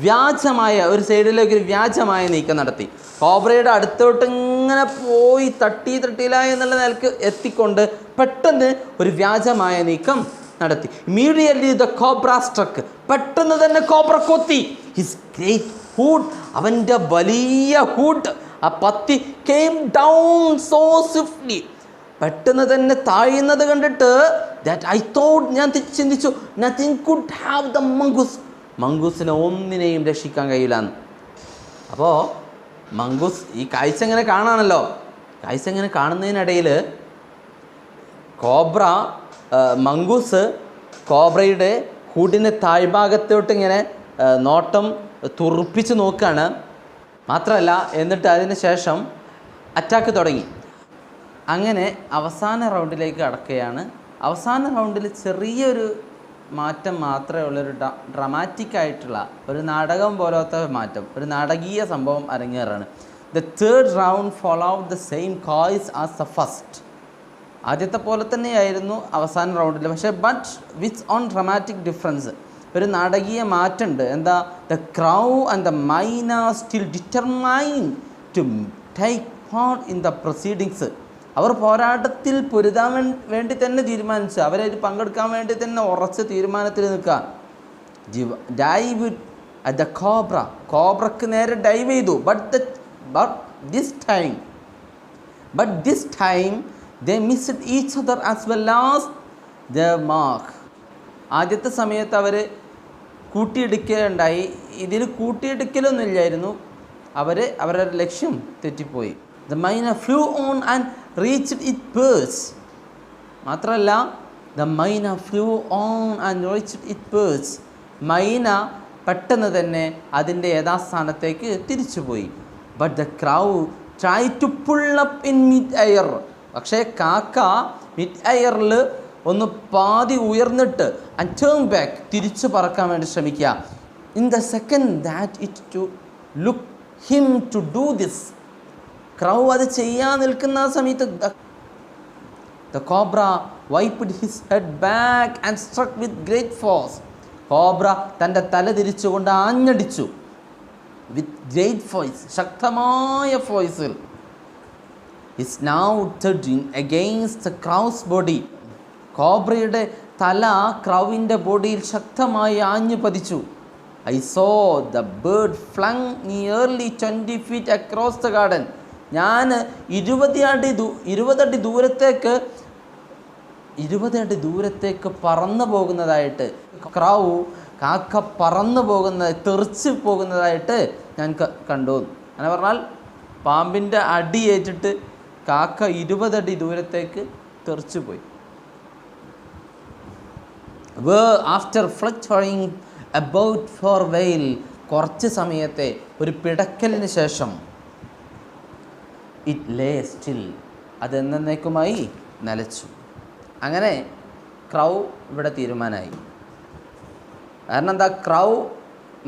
വ്യാജമായ ഒരു സൈഡിലേക്ക് ഒരു വ്യാജമായ നീക്കം നടത്തി. കോബ്രയുടെ അടുത്തോട്ട് ഇങ്ങനെ പോയി തട്ടിയില്ല എന്നുള്ള നിലക്ക് എത്തിക്കൊണ്ട് പെട്ടെന്ന് ഒരു വ്യാജമായ നീക്കം നടത്തി. ഇമ്മീഡിയറ്റ്ലി ദ കോബ്ര സ്ട്രക്ക്, പെട്ടെന്ന് തന്നെ കോബ്ര കൊത്തി. ഹിസ് ഗ്രേറ്റ് ഹൂഡ്, അവൻ്റെ വലിയ ഹൂഡ്, ആ പത്തി came down so swiftly, പെട്ടെന്ന് തന്നെ താഴുന്നത് കണ്ടിട്ട് that I thought, ഞാൻ ചിന്തിച്ചു, nothing could have the mongoose, മംഗൂസിനെ ഒന്നിനെയും രക്ഷിക്കാൻ കഴിയില്ലാന്ന്. അപ്പോൾ മംഗൂസ് ഈ കാഴ്ച ഇങ്ങനെ കാണാണല്ലോ. കാഴ്ച ഇങ്ങനെ കാണുന്നതിനിടയിൽ മംഗൂസ് കോബ്രയുടെ ഹൂഡിൻ്റെ താഴ്ഭാഗത്തോട്ട് ഇങ്ങനെ നോട്ടം തുറപ്പിച്ച് നോക്കുകയാണ്. മാത്രമല്ല എന്നിട്ട് അതിന് ശേഷം അറ്റാക്ക് തുടങ്ങി. അങ്ങനെ അവസാന റൗണ്ടിലേക്ക് കടക്കുകയാണ്. അവസാന റൗണ്ടിൽ ചെറിയൊരു മാറ്റം മാത്രമേ ഉള്ളൊരു ഡ്രമാറ്റിക്കായിട്ടുള്ള ഒരു നാടകം പോലത്തെ മാറ്റം, ഒരു നാടകീയ സംഭവം അരങ്ങേറാണ്. The third round followed the same course as the first. ആദ്യത്തെ പോലെ തന്നെയായിരുന്നു അവസാന റൗണ്ടിൽ, പക്ഷേ but with one dramatic difference, ഒരു നാടകീയ മാറ്റമുണ്ട്. എന്താ? The crow and the myna still determined to take part in the proceedings. അവർ പോരാട്ടത്തിൽ പൊരുതാൻ വേണ്ടി തന്നെ തീരുമാനിച്ചു. അവരതിൽ പങ്കെടുക്കാൻ വേണ്ടി തന്നെ ഉറച്ച തീരുമാനത്തിൽ നിൽക്കുക. ഡൈവ് അറ്റ് ദ കോബ്രക്ക് നേരെ ഡൈവ് ചെയ്തു. But this time they missed each other as well as the mark. ആദ്യത്തെ സമയത്ത് അവർ കൂട്ടിയിടിക്കുകയുണ്ടായി. ഇതിൽ കൂട്ടിയിടിക്കലൊന്നും ഇല്ലായിരുന്നു. അവരുടെ ലക്ഷ്യം തെറ്റിപ്പോയി. The myna flew on and reached its perch. മാത്രമല്ല the myna flew on and reached its perch. മൈന പെട്ടെന്ന് തന്നെ അതിൻ്റെ യഥാസ്ഥാനത്തേക്ക് തിരിച്ചുപോയി. But the crow tried to pull up in mid-air. പക്ഷേ കാക്ക mid-airൽ ഒന്ന് പാതി ഉയർന്നിട്ട് and turn back, തിരിച്ചു പറക്കാൻ വേണ്ടി ശ്രമിക്കുക. In the second that it to look him to do this, crow അത് ചെയ്യാൻ നിൽക്കുന്ന സമയത്ത് the cobra wiped his head back and struck with great force. Cobra തൻ്റെ തല തിരിച്ചുകൊണ്ട് ആഞ്ഞടിച്ചു. with great voice, ശക്തമായ ഫോയ്സിൽ. is now thudding against the crow's body. കോബ്രയുടെ തല ക്രൗവിൻ്റെ ബോഡിയിൽ ശക്തമായി ആഞ്ഞു പതിച്ചു. I saw the bird flung nearly 20 feet across the garden. ഞാൻ 20 അടി ദൂരത്തേക്ക് പറന്നു പോകുന്നതായിട്ട്, കാക്ക പറന്നു തെറിച്ച് പോകുന്നതായിട്ട് ഞാൻ കണ്ടു. അങ്ങനെ പറഞ്ഞാൽ പാമ്പിൻ്റെ അടി ഏറ്റിട്ട് കാക്ക 20 അടി ദൂരത്തേക്ക് തെറിച്ചു പോയി. After fluttering about for a while, കുറച്ച് സമയത്തെ ഒരു പിടക്കലിന് ശേഷം ഇറ്റ് ലേ സ്റ്റിൽ, അത് എന്നേക്കുമായി നിലച്ചു. അങ്ങനെ ക്രൗ ഇവിടെ തീരുമാനമായി. കാരണം എന്താ? ക്രൗ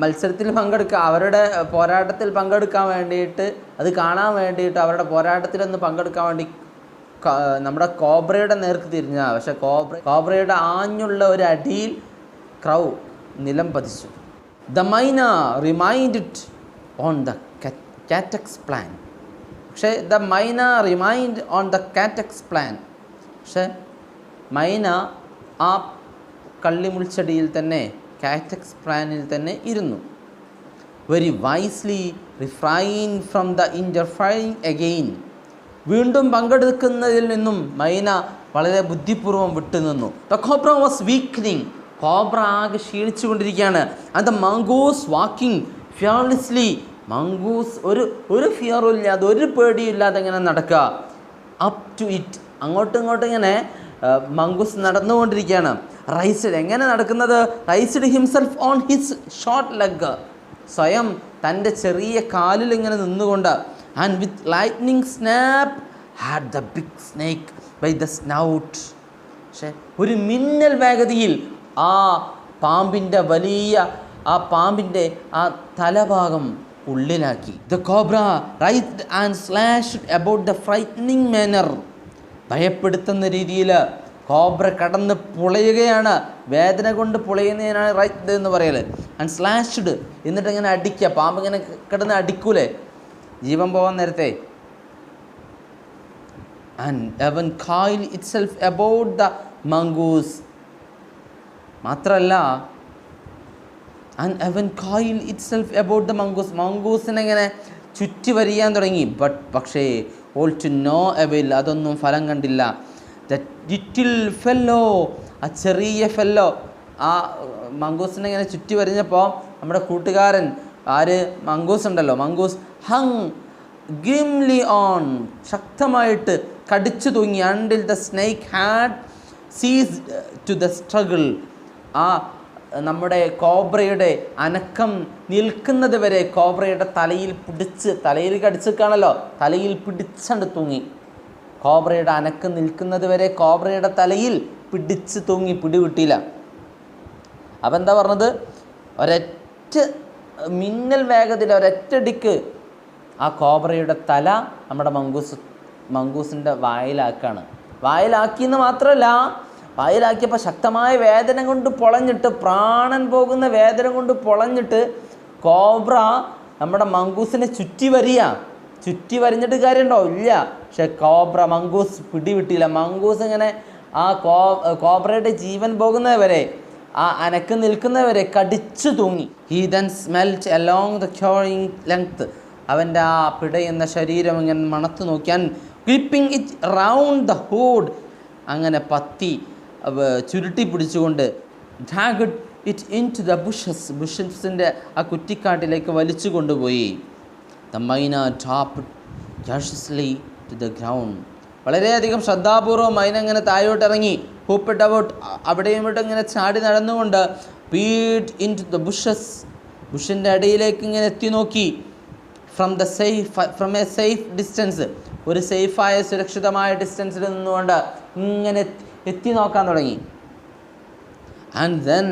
മത്സരത്തിൽ പങ്കെടുക്കുക, അവരുടെ പോരാട്ടത്തിൽ പങ്കെടുക്കാൻ വേണ്ടിയിട്ട്, അത് കാണാൻ വേണ്ടിയിട്ട്, അവരുടെ പോരാട്ടത്തിലൊന്ന് പങ്കെടുക്കാൻ വേണ്ടി നമ്മുടെ കോബ്രയുടെ നേർക്ക് തിരിഞ്ഞാൽ, പക്ഷെ കോബ്രയുടെ ആഞ്ഞുള്ള ഒരു അടിയിൽ ക്രൗ നിലം പതിച്ചു. The myna remained on the cactus plant. പക്ഷേ the myna remained on the cactus plant. പക്ഷേ മൈന ആ കള്ളിമുൾച്ചെടിയിൽ തന്നെ, കാറ്റക്സ് പ്ലാനിൽ തന്നെ ഇരുന്നു. Very wisely refrain from the interfering again. വീണ്ടും പങ്കെടുക്കുന്നതിൽ നിന്നും മൈന വളരെ ബുദ്ധിപൂർവ്വം വിട്ടുനിന്നു. The cobra was weakening. Cobra ആകെ ക്ഷീണിച്ചു കൊണ്ടിരിക്കുകയാണ്. And the mongoose walking fearlessly. Mongoose ഒരു ഫിയറും ഇല്ലാതെ, ഒരു പേടിയും ഇല്ലാതെ ഇങ്ങനെ നടക്കുക. Up to it. അങ്ങോട്ടും ഇങ്ങോട്ടും ഇങ്ങനെ മംഗൂസ് നടന്നുകൊണ്ടിരിക്കുകയാണ്. റൈസ്ഡ്. എങ്ങനെ നടക്കുന്നത്? Raised himself on his short leg. സ്വയം തൻ്റെ ചെറിയ കാലിൽ ഇങ്ങനെ നിന്നുകൊണ്ട്. And with lightning snap had the big snake by the snout. പക്ഷേ ഒരു മിന്നൽ വേഗതയിൽ ആ പാമ്പിൻ്റെ ആ തലഭാഗം ഉള്ളിലാക്കി. The cobra raised and slashed about the frightening manner. ഭയപ്പെടുത്തുന്ന രീതിയിൽ കോബ്ര കടന്ന് പുളയുകയാണ്. വേദന കൊണ്ട് പുളയുന്നതിനാണ് റൈറ്റ് എന്ന് പറയൽ. ആൻഡ് സ്ലാഷ്ഡ്. എന്നിട്ട് ഇങ്ങനെ അടിക്കുക. പാമ്പ് ഇങ്ങനെ കിടന്ന് അടിക്കൂലേ ജീവൻ പോകാൻ നേരത്തെ. ആൻഡ് അവൻ coiled itself about the mongoose. മാത്രമല്ല, ആൻഡ് അവൻ coiled itself about the mongoose. മംഗൂസിനെ ഇങ്ങനെ ചുറ്റി വരിയാൻ തുടങ്ങി. പക്ഷേ all to no avail. അതൊന്നും ഫലം കണ്ടില്ല. ദ ലിറ്റിൽ ഫെല്ലോ, ആ ചെറിയ ഫെല്ലോ, ആ മംഗൂസിനെ ഇങ്ങനെ ചുറ്റി വരിഞ്ഞപ്പോൾ നമ്മുടെ കൂട്ടുകാരൻ മംഗൂസ് ഉണ്ടല്ലോ, മംഗൂസ് ഹങ് ഗ്രിംലി ഓൺ. ശക്തമായിട്ട് കടിച്ചു തൂങ്ങി. Until the snake had ceased to the struggle. ആ നമ്മുടെ കോബ്രയുടെ അനക്കം നിൽക്കുന്നത് വരെ കോബ്രയുടെ തലയിൽ കടിച്ചിട്ടാണല്ലോ, തലയിൽ പിടിച്ചണ്ട് തൂങ്ങി. കോബ്രയുടെ അനക്കം നിൽക്കുന്നത് വരെ കോബ്രയുടെ തലയിൽ പിടിച്ച് തൂങ്ങി, പിടിവിട്ടില്ല. അപ്പം എന്താ പറഞ്ഞത്? ഒരൊറ്റ മിന്നൽ വേഗത്തിൽ ഒരൊറ്റടിക്ക് ആ കോബ്രയുടെ തല നമ്മുടെ മംഗൂസിൻ്റെ വായിലാക്കാണ്. വായിലാക്കിയെന്ന് മാത്രമല്ല, വായിലാക്കിയപ്പോൾ ശക്തമായ വേദന കൊണ്ട് പൊളഞ്ഞിട്ട്, പ്രാണൻ പോകുന്ന വേദന കൊണ്ട് പൊളഞ്ഞിട്ട് കോബ്ര നമ്മുടെ മംഗൂസിനെ ചുറ്റി വരിഞ്ഞിട്ട് കാര്യമുണ്ടോ? ഇല്ല. പക്ഷെ മംഗൂസ് പിടിവിട്ടില്ല. മംഗൂസ് ഇങ്ങനെ ആ കോബ്രയുടെ ജീവൻ പോകുന്നവരെ, ആ അനക്ക് നിൽക്കുന്നവരെ കടിച്ചു തൂങ്ങി. He then smelt along the quivering length. അവൻ്റെ ആ പിടയുന്ന ശരീരം ഇങ്ങനെ മണത്ത് നോക്കിയാൻ. Clipping it round the hood. അങ്ങനെ പത്തി ചുരുട്ടി പിടിച്ചുകൊണ്ട് dragged it into the ബുഷസിൻ്റെ ആ കുറ്റിക്കാട്ടിലേക്ക് വലിച്ചു കൊണ്ടുപോയി. The myna dropped cautiously to the ground. വളരെയധികം ശ്രദ്ധാപൂർവ്വം മൈന ഇങ്ങനെ താഴോട്ട് ഇറങ്ങി. ഹൂപ്പിട്ട് അബൌട്ട്, അവിടെയും ഇവിടെ ഇങ്ങനെ ചാടി നടന്നുകൊണ്ട് പീഡ് ഇൻ ടു ദ ബുഷിൻ്റെ അടിയിലേക്ക് ഇങ്ങനെ എത്തി നോക്കി. ഫ്രം എ സേഫ് ഡിസ്റ്റൻസ്, ഒരു സേഫായ സുരക്ഷിതമായ ഡിസ്റ്റൻസിൽ നിന്നുകൊണ്ട് ഇങ്ങനെ എത്തി നോക്കാൻ തുടങ്ങി. And then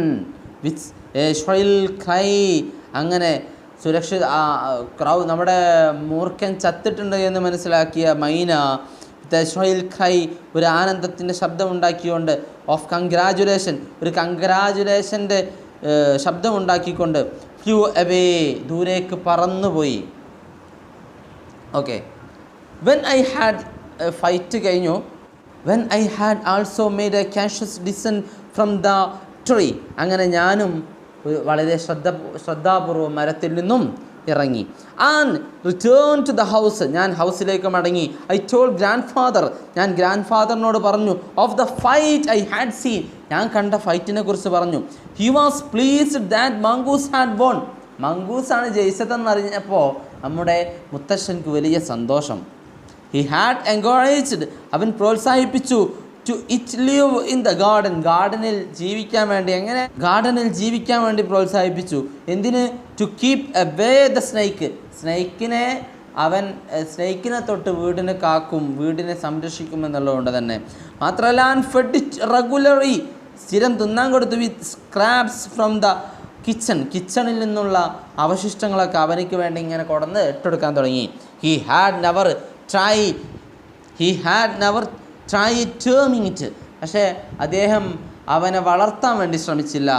with a shrill cry, അങ്ങനെ ക്രൗ നമ്മുടെ മൂർഖൻ ചത്തിട്ടുണ്ട് എന്ന് മനസ്സിലാക്കിയ മൈന വിത്ത് എ ഷ്രിൽ ക്രൈ, ഒരു ആനന്ദത്തിൻ്റെ ശബ്ദമുണ്ടാക്കിക്കൊണ്ട്, ഓഫ് കൺഗ്രാജുലേഷൻ, ഒരു കൺഗ്രാജുലേഷൻ്റെ ശബ്ദമുണ്ടാക്കിക്കൊണ്ട് ഫ്ലൂ അവേ, ദൂരേക്ക് പറന്നുപോയി. Okay. When I had fight കഴിഞ്ഞു. When I had also made a cautious descent from the tree. അങ്ങനെ ഞാനും വളരെ ശ്രദ്ധാപൂർവ്വം മരത്തിൽ നിന്നും ഇറങ്ങി. And return to the house, ഞാൻ ഹൗസിലേക്ക് മടങ്ങി. ഐ ടോൾഡ് ഗ്രാൻഡ് ഞാൻ ഗ്രാൻഡ് ഫാദറിനോട് പറഞ്ഞു. Of the fight I had seen, ഞാൻ കണ്ട ഫൈറ്റിനെ കുറിച്ച് പറഞ്ഞു. He was pleased that mongoose had won. മംഗൂസാണ് ജയിച്ചതെന്നറിഞ്ഞപ്പോൾ നമ്മുടെ മുത്തശ്ശൻക്ക് വലിയ സന്തോഷം. ഹി ഹാഡ് എൻകറേജ്ഡ്, അവൻ പ്രോത്സാഹിപ്പിച്ചു. To it live in the garden, ഗാർഡനിൽ ജീവിക്കാൻ വേണ്ടി. എങ്ങനെ? ഗാർഡനിൽ ജീവിക്കാൻ വേണ്ടി പ്രോത്സാഹിപ്പിച്ചു. എന്തിന്? To keep away the snake, സ്നേക്കിനെ തൊട്ട് വീടിനെ കാക്കും, വീടിനെ സംരക്ഷിക്കും എന്നുള്ളതുകൊണ്ട് തന്നെ. മാത്രമല്ല, ആൻഡ് ഫെഡ് ഇറ്റ് റെഗുലറി, സ്ഥിരം തിന്നാൻ കൊടുത്തു. വിത്ത് സ്ക്രാപ്സ് ഫ്രം ദ കിച്ചണിൽ നിന്നുള്ള അവശിഷ്ടങ്ങളൊക്കെ അവനിക്ക് വേണ്ടി ഇങ്ങനെ കൊടന്ന് ഇട്ടെടുക്കാൻ തുടങ്ങി. He had never try taming it. പക്ഷേ അദ്ദേഹം അവനെ വളർത്താൻ വേണ്ടി ശ്രമിച്ചില്ല.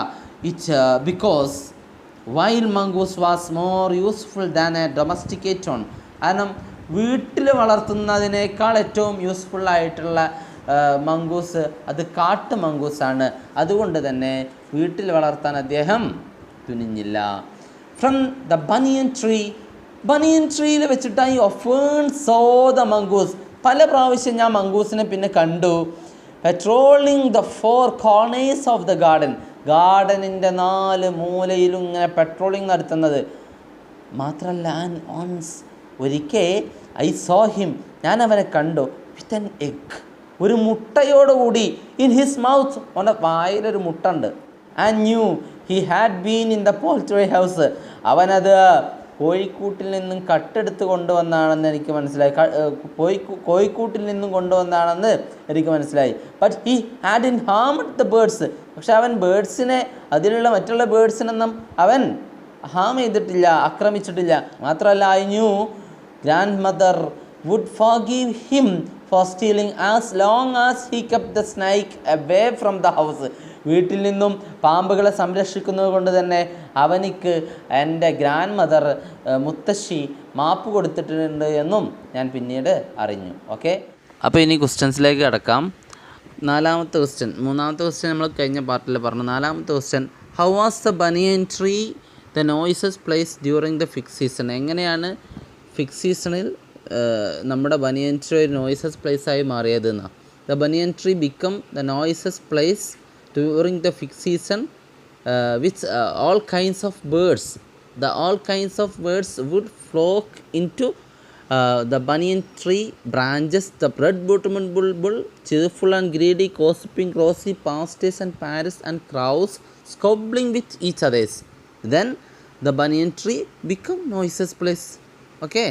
It because wild mongoose was more useful than a domesticate one. കാരണം വീട്ടിൽ വളർത്തുന്നതിനേക്കാൾ ഏറ്റവും യൂസ്ഫുള്ളായിട്ടുള്ള മംഗൂസ് അത് കാട്ടു മംഗൂസാണ്. അതുകൊണ്ട് തന്നെ വീട്ടിൽ വളർത്താൻ അദ്ദേഹം തുനിഞ്ഞില്ല. ഫ്രം ദ ബനിയൻ ട്രീയിൽ വെച്ചിട്ട് I often saw the mongoose. പല പ്രാവശ്യം ഞാൻ മംഗൂസിനെ പിന്നെ കണ്ടു. Patrolling the 4 corners of the ഗാർഡനിൻ്റെ 4 മൂലയിലും ഇങ്ങനെ പെട്രോളിങ് നടത്തുന്നത് മാത്രമല്ല. ആൻഡ് ഓൺസ് ഒരിക്കൽ ഐ സോ ഹിം, ഞാൻ അവനെ കണ്ടു, വിത്ത് ആൻ എഗ്, ഒരു മുട്ടയോടുകൂടി, ഇൻ ഹിസ് മൗത്ത്, അവൻ്റെ വായിലൊരു മുട്ട ഉണ്ട്. And new he had been in the poultry house, അവനത് കോഴിക്കൂട്ടിൽ നിന്നും കട്ടെടുത്ത് കൊണ്ടുവന്നാണെന്ന് എനിക്ക് മനസ്സിലായി. കോഴിക്കൂട്ടിൽ നിന്നും കൊണ്ടുവന്നാണെന്ന് എനിക്ക് മനസ്സിലായി. But he had in harmed the birds, പക്ഷെ അവൻ ബേർഡ്സിനെ, അതിലുള്ള മറ്റുള്ള ബേർഡ്സിനൊന്നും അവൻ ഹാം ചെയ്തിട്ടില്ല, ആക്രമിച്ചിട്ടില്ല. മാത്രമല്ല, I knew grandmother would forgive him for stealing as long as he kept the snake away from the house. വീട്ടിൽ നിന്നും പാമ്പുകളെ സംരക്ഷിക്കുന്നത് കൊണ്ട് തന്നെ അവനിക്ക് എൻ്റെ ഗ്രാൻഡ് മദർ, മുത്തശ്ശി, മാപ്പ് കൊടുത്തിട്ടുണ്ട് എന്നും ഞാൻ പിന്നീട് അറിഞ്ഞു. ഓക്കെ, അപ്പോൾ ഇനി ക്വസ്റ്റ്യൻസിലേക്ക് കിടക്കാം. മൂന്നാമത്തെ ക്വസ്റ്റ്യൻ നമ്മൾ കഴിഞ്ഞ പാർട്ടിൽ പറഞ്ഞു. നാലാമത്തെ question, how was the banyan tree the noises place during the fix season? എങ്ങനെയാണ് ഫിക്സ് സീസണിൽ നമ്മുടെ ബനിയൻ ട്രീ ഒരു നോയ്സസ് പ്ലേസായി മാറിയത് എന്നാണ്. The banyan tree become the noises place during the fixed season with all kinds of birds. All kinds of birds would flock into the banyan tree branches. The red-bottomed bulbul, cheerful and greedy, gossiping, rosy pastors and parrots and crows, squabbling with each others. Then the banyan tree become noiseless place. Okay.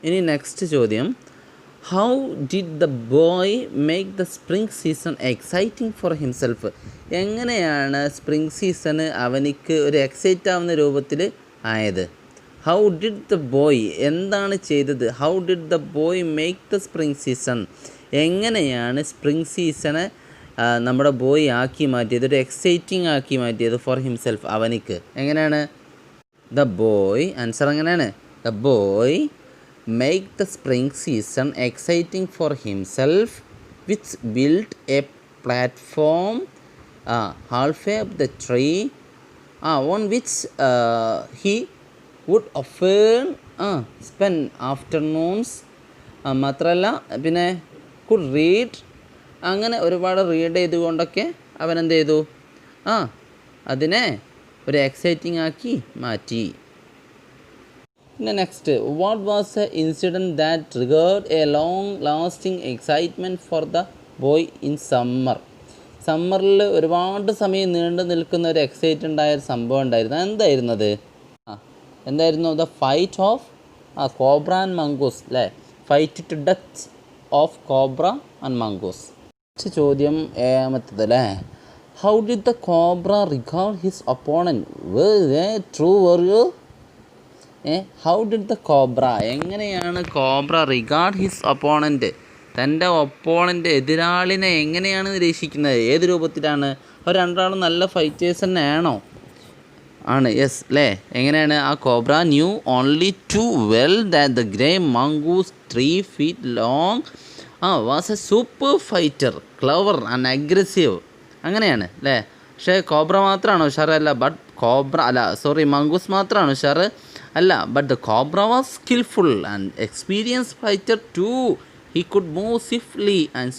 ഇനി next ചോദ്യം, how did the boy make the spring season exciting four himself? എങ്ങനെയാണ് spring season അവനിക്ക് ഒരു excite ആവുന്ന രൂപത്തിൽ ആയത്? How did the boy, എന്താണ് ചെയ്തത്? How did the boy make the spring season? എങ്ങനെയാണ് സ്പ്രിംഗ് സീസണെ നമ്മുടെ ബോയ് ആക്കി മാറ്റിയത്, ഒരു എക്സൈറ്റിംഗ് ആക്കി മാറ്റിയത് ഫോർ ഹിംസെൽഫ്, അവനിക്ക്? എങ്ങനെയാണ്? ദ ബോയ്, ആൻസർ എങ്ങനെയാണ്? The boy make the spring season exciting for himself, which built a platform halfway up the tree, on which he would often spend afternoons. മാത്രമല്ല പിന്നെ could read, അങ്ങനെ ഒരുപാട് read ചെയ്തുകൊണ്ടൊക്കെ അവൻ എന്ത് ചെയ്തു? അതിനെ ഒരു എക്സൈറ്റിംഗ് ആക്കി മാറ്റി. പിന്നെ next, what was a incident that triggered a long lasting excitement for the boy in summer? സമ്മറിൽ ഒരുപാട് സമയം നീണ്ടു നിൽക്കുന്ന ഒരു എക്സൈറ്റ് ഉണ്ടായ ഒരു സംഭവം ഉണ്ടായിരുന്നു. എന്തായിരുന്നത്? എന്തായിരുന്നു? The fight of cobra and mongoose, അല്ലേ? Fight to death of cobra and mongoose. Next ചോദ്യം, ഏഴാമത്തത് അല്ലേ? How did the cobra regard his opponent? Were they true warrior? How did the cobra, എങ്ങനെയാണ് കോബ്ര റിഗാർഡ് ഹിസ് ഒപ്പോണൻറ്റ്, തൻ്റെ opponent എതിരാളിനെ എങ്ങനെയാണ് നിരീക്ഷിക്കുന്നത്? ഏത് രൂപത്തിലാണ്? അവർ രണ്ടാളും നല്ല ഫൈറ്റേഴ്സ് തന്നെയാണോ? ആണ്, യെസ് അല്ലേ? എങ്ങനെയാണ്? ആ cobra knew only too well that the grey mongoose 3 feet long was a super fighter, clever and aggressive. അങ്ങനെയാണ് അല്ലേ? പക്ഷേ കോബ്ര മാത്രമാണോ ഉഷാറല്ല? മംഗൂസ് മാത്രമാണ് ഉഷാറ് അല്ല. But the cobra was skilful and experience fighter too. He could move swiftly and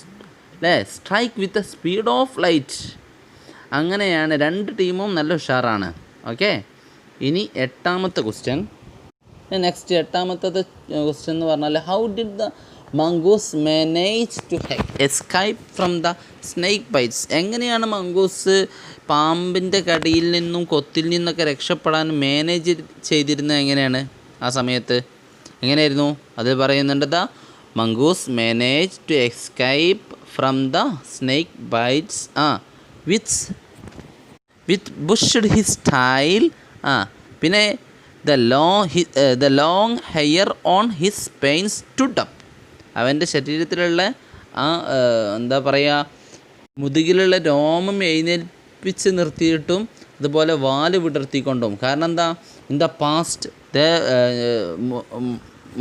strike with the speed of light. അങ്ങനെയാണ്, രണ്ട് ടീമും നല്ല ഉഷാറാണ്. ഓക്കെ, ഇനി എട്ടാമത്തെ ക്വസ്റ്റ്യൻ. നെക്സ്റ്റ് എട്ടാമത്തെ ക്വസ്റ്റ്യൻ എന്ന് പറഞ്ഞാൽ, how did the mongoose manage to escape from the snake bites? എങ്ങനെയാണ് മംഗൂസ് പാമ്പിൻ്റെ കടിയിൽ നിന്നും കൊത്തിൽ നിന്നൊക്കെ രക്ഷപ്പെടാൻ മാനേജ് ചെയ്തിരുന്നത്? എങ്ങനെയാണ് ആ സമയത്ത്? എങ്ങനെയായിരുന്നു? അതിൽ പറയുന്നുണ്ട്, the mongoose manage to escape from the snake bites with bushed his tail. പിന്നെ the long hair on his pain stood up. അവൻ്റെ ശരീരത്തിലുള്ള എന്താ പറയുക, മുതുകിലുള്ള രോമം എഴുന്നേൽപ്പിച്ച് നിർത്തിയിട്ടും അതുപോലെ വാല് വിടർത്തിക്കൊണ്ടും. കാരണം എന്താ, ഇൻ ദ പാസ്റ്റ്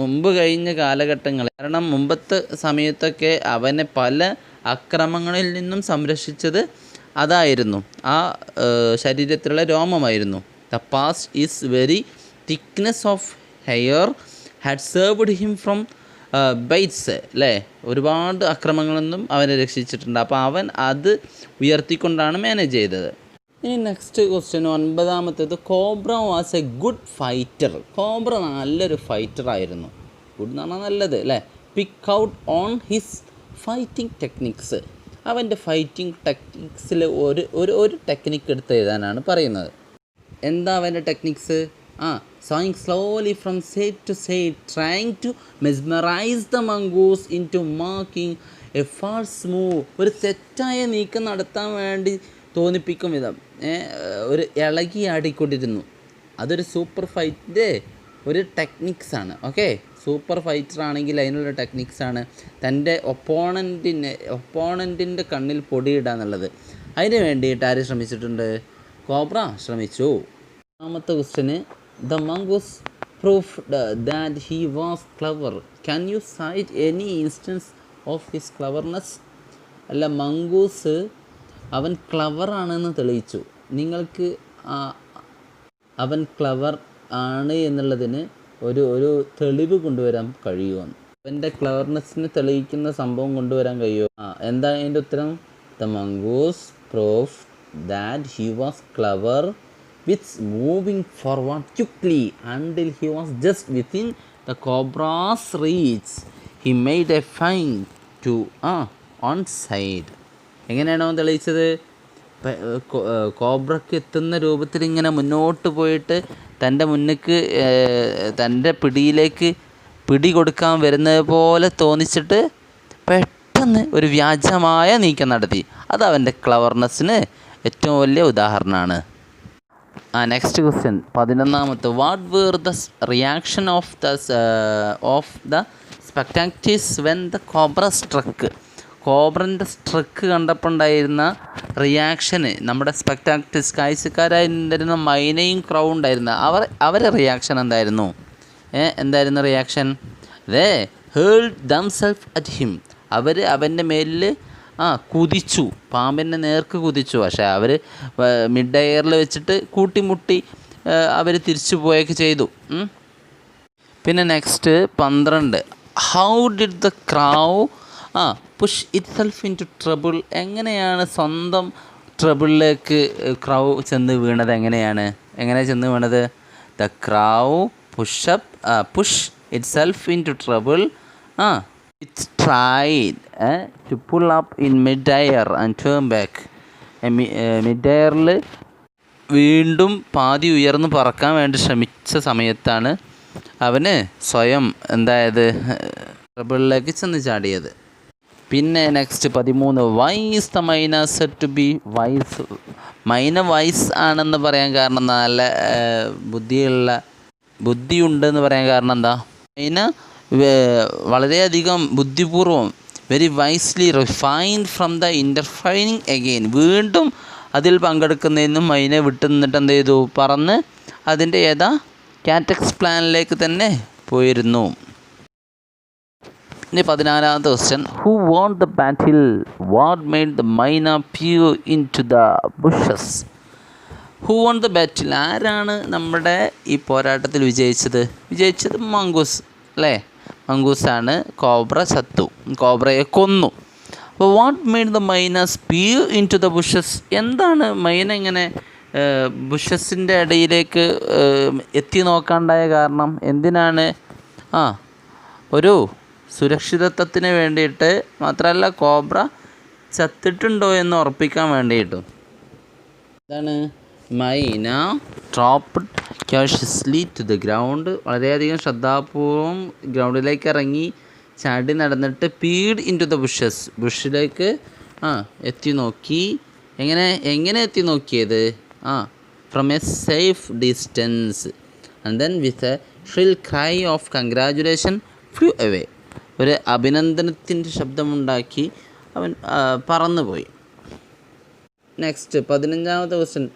മുമ്പ് കഴിഞ്ഞ കാലഘട്ടങ്ങൾ, കാരണം മുമ്പത്തെ സമയത്തൊക്കെ അവനെ പല അക്രമങ്ങളിൽ നിന്നും സംരക്ഷിച്ചത് അതായിരുന്നു, ആ ശരീരത്തിലുള്ള രോമമായിരുന്നു. The past is very thickness of hair had served him from bites, അല്ലേ, ഒരുപാട് അക്രമങ്ങളിൽ നിന്നും അവനെ രക്ഷിച്ചിട്ടുണ്ട്. അപ്പോൾ അവൻ അത് ഉയർത്തിക്കൊണ്ടാണ് മാനേജ് ചെയ്തത്. ഇനി നെക്സ്റ്റ് ക്വസ്റ്റ്യൻ 9ാമത്തേത്, cobra was a good fighter. Cobra നല്ലൊരു ഫൈറ്റർ ആയിരുന്നു. ഗുഡ് എന്ന് പറഞ്ഞാൽ നല്ലത്, അല്ലേ. Pick out on his fighting techniques. അവൻ്റെ ഫൈറ്റിംഗ് ടെക്നിക്സിൽ ഒരു ടെക്നിക്ക് എടുത്ത് എഴുതാനാണ് പറയുന്നത്. എന്താ അവൻ്റെ techniques? swinging slowly from side to side, trying to mesmerize the mongoose into marking a false move. ഒരു തെറ്റായ നീക്കം നടത്താൻ വേണ്ടി തോന്നിപ്പിക്കും വിധം ഒരു ഇളകി ആടിക്കൊണ്ടിരുന്നു. അതൊരു സൂപ്പർ ഫൈറ്റിൻ്റെ ഒരു ടെക്നിക്സാണ്. ഓക്കെ, സൂപ്പർ ഫൈറ്റർ ആണെങ്കിൽ അതിനുള്ള ടെക്നിക്സാണ് തൻ്റെ ഒപ്പോണൻറ്റിൻ്റെ കണ്ണിൽ പൊടിയിടുക എന്നുള്ളത്. അതിന് വേണ്ടിയിട്ട് ആര് ശ്രമിച്ചിട്ടുണ്ട്? കോബ്ര ശ്രമിച്ചു. 9ാമത്തെ question, the mongoose proved that he was clever. Can you cite any instance of his cleverness? അല്ല, മംഗൂസ് അവൻ ക്ലവർ ആണെന്ന് തെളിയിച്ചു. നിങ്ങൾക്ക് അവൻ ക്ലവർ ആണ് എന്നുള്ളതിന് ഒരു തെളിവ് കൊണ്ടുവരാൻ കഴിയുമോ? അവൻ്റെ ക്ലവർനെസ്സിന് തെളിയിക്കുന്ന സംഭവം കൊണ്ടുവരാൻ കഴിയുമോ? എന്താ അതിൻ്റെ ഉത്തരം? The mongoose proved that he was clever with moving forward quickly until he was just within the cobra's reach. He made a feint to on side. എങ്ങനെയാണോ തെളിയിച്ചത്? കോബ്രയ്ക്ക് എത്തുന്ന രൂപത്തിൽ ഇങ്ങനെ മുന്നോട്ട് പോയിട്ട് തൻ്റെ മുന്നിലേക്ക് തൻ്റെ പിടിയിലേക്ക് പിടി കൊടുക്കാൻ വരുന്നത് പോലെ തോന്നിച്ചിട്ട് പെട്ടെന്ന് ഒരു വ്യാജമായ നീക്കം നടത്തി. അത് അവൻ്റെ ക്ലവർനെസ്സിന് ഏറ്റവും വലിയ ഉദാഹരണമാണ്. നെക്സ്റ്റ് ക്വസ്റ്റ്യൻ 11ാമത്തെ, what were the reaction of the spectators when the cobra struck? കോബ്രൻ്റെ സ്ട്രക്ക് കണ്ടപ്പോൾ ഉണ്ടായിരുന്ന റിയാക്ഷന് നമ്മുടെ സ്പെക്ടാക്ടേഴ്സ്, കാഴ്ചക്കാരായിരുന്ന മൈനയും ക്രൗ ഉണ്ടായിരുന്ന അവരുടെ റിയാക്ഷൻ എന്തായിരുന്നു? എന്തായിരുന്നു reaction? They hurled themself at him. അവർ അവൻ്റെ മേലിൽ കുതിച്ചു, പാമ്പിൻ്റെ നേർക്ക് കുതിച്ചു. പക്ഷേ അവർ മിഡ് എയറിൽ വെച്ചിട്ട് കൂട്ടിമുട്ടി അവർ തിരിച്ചു പോയൊക്കെ ചെയ്തു. പിന്നെ next 12, how did the crow push itself into trouble? എങ്ങനെയാണ് സ്വന്തം ട്രബിളിലേക്ക് ക്രൗ ചെന്ന് വീണത്? എങ്ങനെ ചെന്ന് വീണത്? The crow push itself into trouble. It tried to pull up in mid-air and turn back. Mid-airൽ വീണ്ടും പാതി ഉയർന്ന് പറക്കാൻ വേണ്ടി ശ്രമിച്ച സമയത്താണ് അവന് സ്വയം എന്തായത് ട്രബിളിലേക്ക് ചെന്ന് ചാടിയത്. പിന്നെ നെക്സ്റ്റ് 13, വൈ ഈസ് ദ മൈന സെഡ് ടു ബി വൈസ്? മൈന വൈസ് ആണെന്ന് പറയാൻ കാരണം നല്ല ബുദ്ധിയുണ്ടെന്ന് പറയാൻ കാരണം എന്താ? മൈന വളരെയധികം ബുദ്ധിപൂർവം, very wisely refrained from the interfering again. വീണ്ടും അതിൽ പങ്കെടുക്കുന്നതിനും മൈനെ വിട്ടു നിന്നിട്ട് എന്ത് ചെയ്തു? പറന്ന് അതിൻ്റെ കാറ്റക്സ് പ്ലാനിലേക്ക് തന്നെ പോയിരുന്നു. ഇനി 14ാമത്തെ question, who won the battle? What made the myna flew into the bushes? Who won the battle? ആരാണ് നമ്മുടെ ഈ പോരാട്ടത്തിൽ വിജയിച്ചത്? മംഗൂസ്, അല്ലേ? മംഗൂസാണ്. കോബ്രയെ കൊന്നു. അപ്പോൾ വാട്ട് മെയ്ഡ് ദ മൈന സ്പീർ ഇൻ ടു ദ ബുഷസ്? എന്താണ് മൈന ഇങ്ങനെ ബുഷസിൻ്റെ ഇടയിലേക്ക് എത്തി നോക്കാണ്ടായ കാരണം? എന്തിനാണ്? ഒരു സുരക്ഷിതത്വത്തിന് വേണ്ടിയിട്ട്, മാത്രമല്ല കോബ്ര ചത്തിട്ടുണ്ടോ എന്ന് ഉറപ്പിക്കാൻ വേണ്ടിയിട്ടും. എന്താണ്? മൈന ഡ്രോപ്പ്ഡ് ക്യാഷ്യസ്ലി ടു ദ ഗ്രൗണ്ട്. വളരെയധികം ശ്രദ്ധാപൂർവം ഗ്രൗണ്ടിലേക്ക് ഇറങ്ങി ചാടി നടന്നിട്ട് പീഡ് ഇൻ ടു ദ ബുഷിലേക്ക് എത്തി നോക്കി. എങ്ങനെ എത്തി നോക്കിയത്? from a safe distance, and then with a shrill cry of congratulation flew away. ഒരു അഭിനന്ദനത്തിൻ്റെ ശബ്ദമുണ്ടാക്കി അവൻ പറന്നുപോയി. നെക്സ്റ്റ് 15ാമത്തെ question.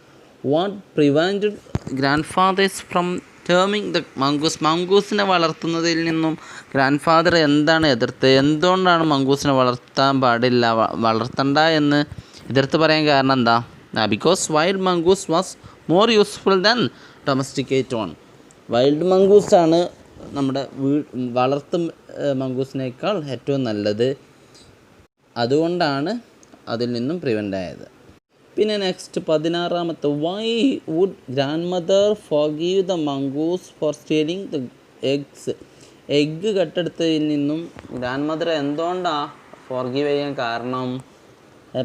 What prevented grandfathers from taming the mongoose? മംഗൂസിനെ വളർത്തുന്നതിൽ നിന്നും ഗ്രാൻഡ് ഫാദർ എന്താണ് എതിർത്ത്? എന്തുകൊണ്ടാണ് മംഗൂസിനെ വളർത്താൻ പാടില്ല, വളർത്തണ്ട എന്ന് എതിർത്ത് പറയാൻ കാരണം എന്താ? Because wild mongoose was more useful than domesticate one. Wild മംഗൂസാണ് നമ്മുടെ വളർത്തു മംഗൂസിനേക്കാൾ ഏറ്റവും നല്ലത്. അതുകൊണ്ടാണ് അതിൽ നിന്നും പ്രിവെൻ്റ് ആയത്. പിന്നെ നെക്സ്റ്റ് 16ാമത്തെ. Why would grandmother forgive the mongoose for stealing the eggs? Egg കട്ടെടുത്തതിൽ നിന്നും ഗ്രാൻഡ് മദർ എന്തുകൊണ്ടാണ് ഫോർഗീവ് ചെയ്യാൻ കാരണം,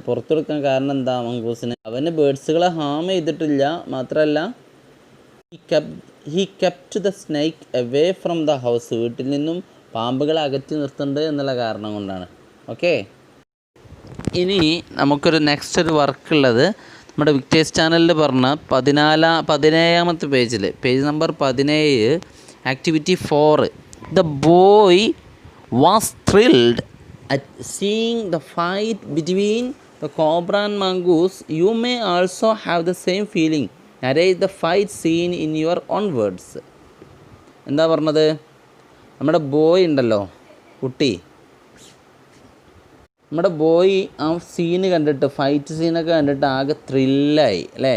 പുറത്തെടുക്കാൻ കാരണം എന്താ? മംഗൂസിന് അവന് ബേഡ്സുകളെ ഹാം ചെയ്തിട്ടില്ല, മാത്രമല്ല he kept the snake away from the house. വീട്ടിൽ നിന്നും പാമ്പുകളെ അകറ്റി നിർത്തുന്നുണ്ട് എന്നുള്ള കാരണം കൊണ്ടാണ്. ഓക്കെ, ഇനി നമുക്കൊരു നെക്സ്റ്റ് ഒരു വർക്കുള്ളത് നമ്മുടെ വിക്ടേഴ്സ് ചാനലിൽ പറഞ്ഞ 17ാമത്തെ page number 17, activity 4. The boy was thrilled at seeing the fight between the cobra and mongoose. You may also have the same feeling. Narrate the fight scene in your own words. എന്താ പറഞ്ഞത്? നമ്മുടെ boy ഉണ്ടല്ലോ, കുട്ടി, നമ്മുടെ boy ആ scene കണ്ടിട്ട്, fight സീനൊക്കെ കണ്ടിട്ട് ആകെ ത്രില്ലായി അല്ലേ?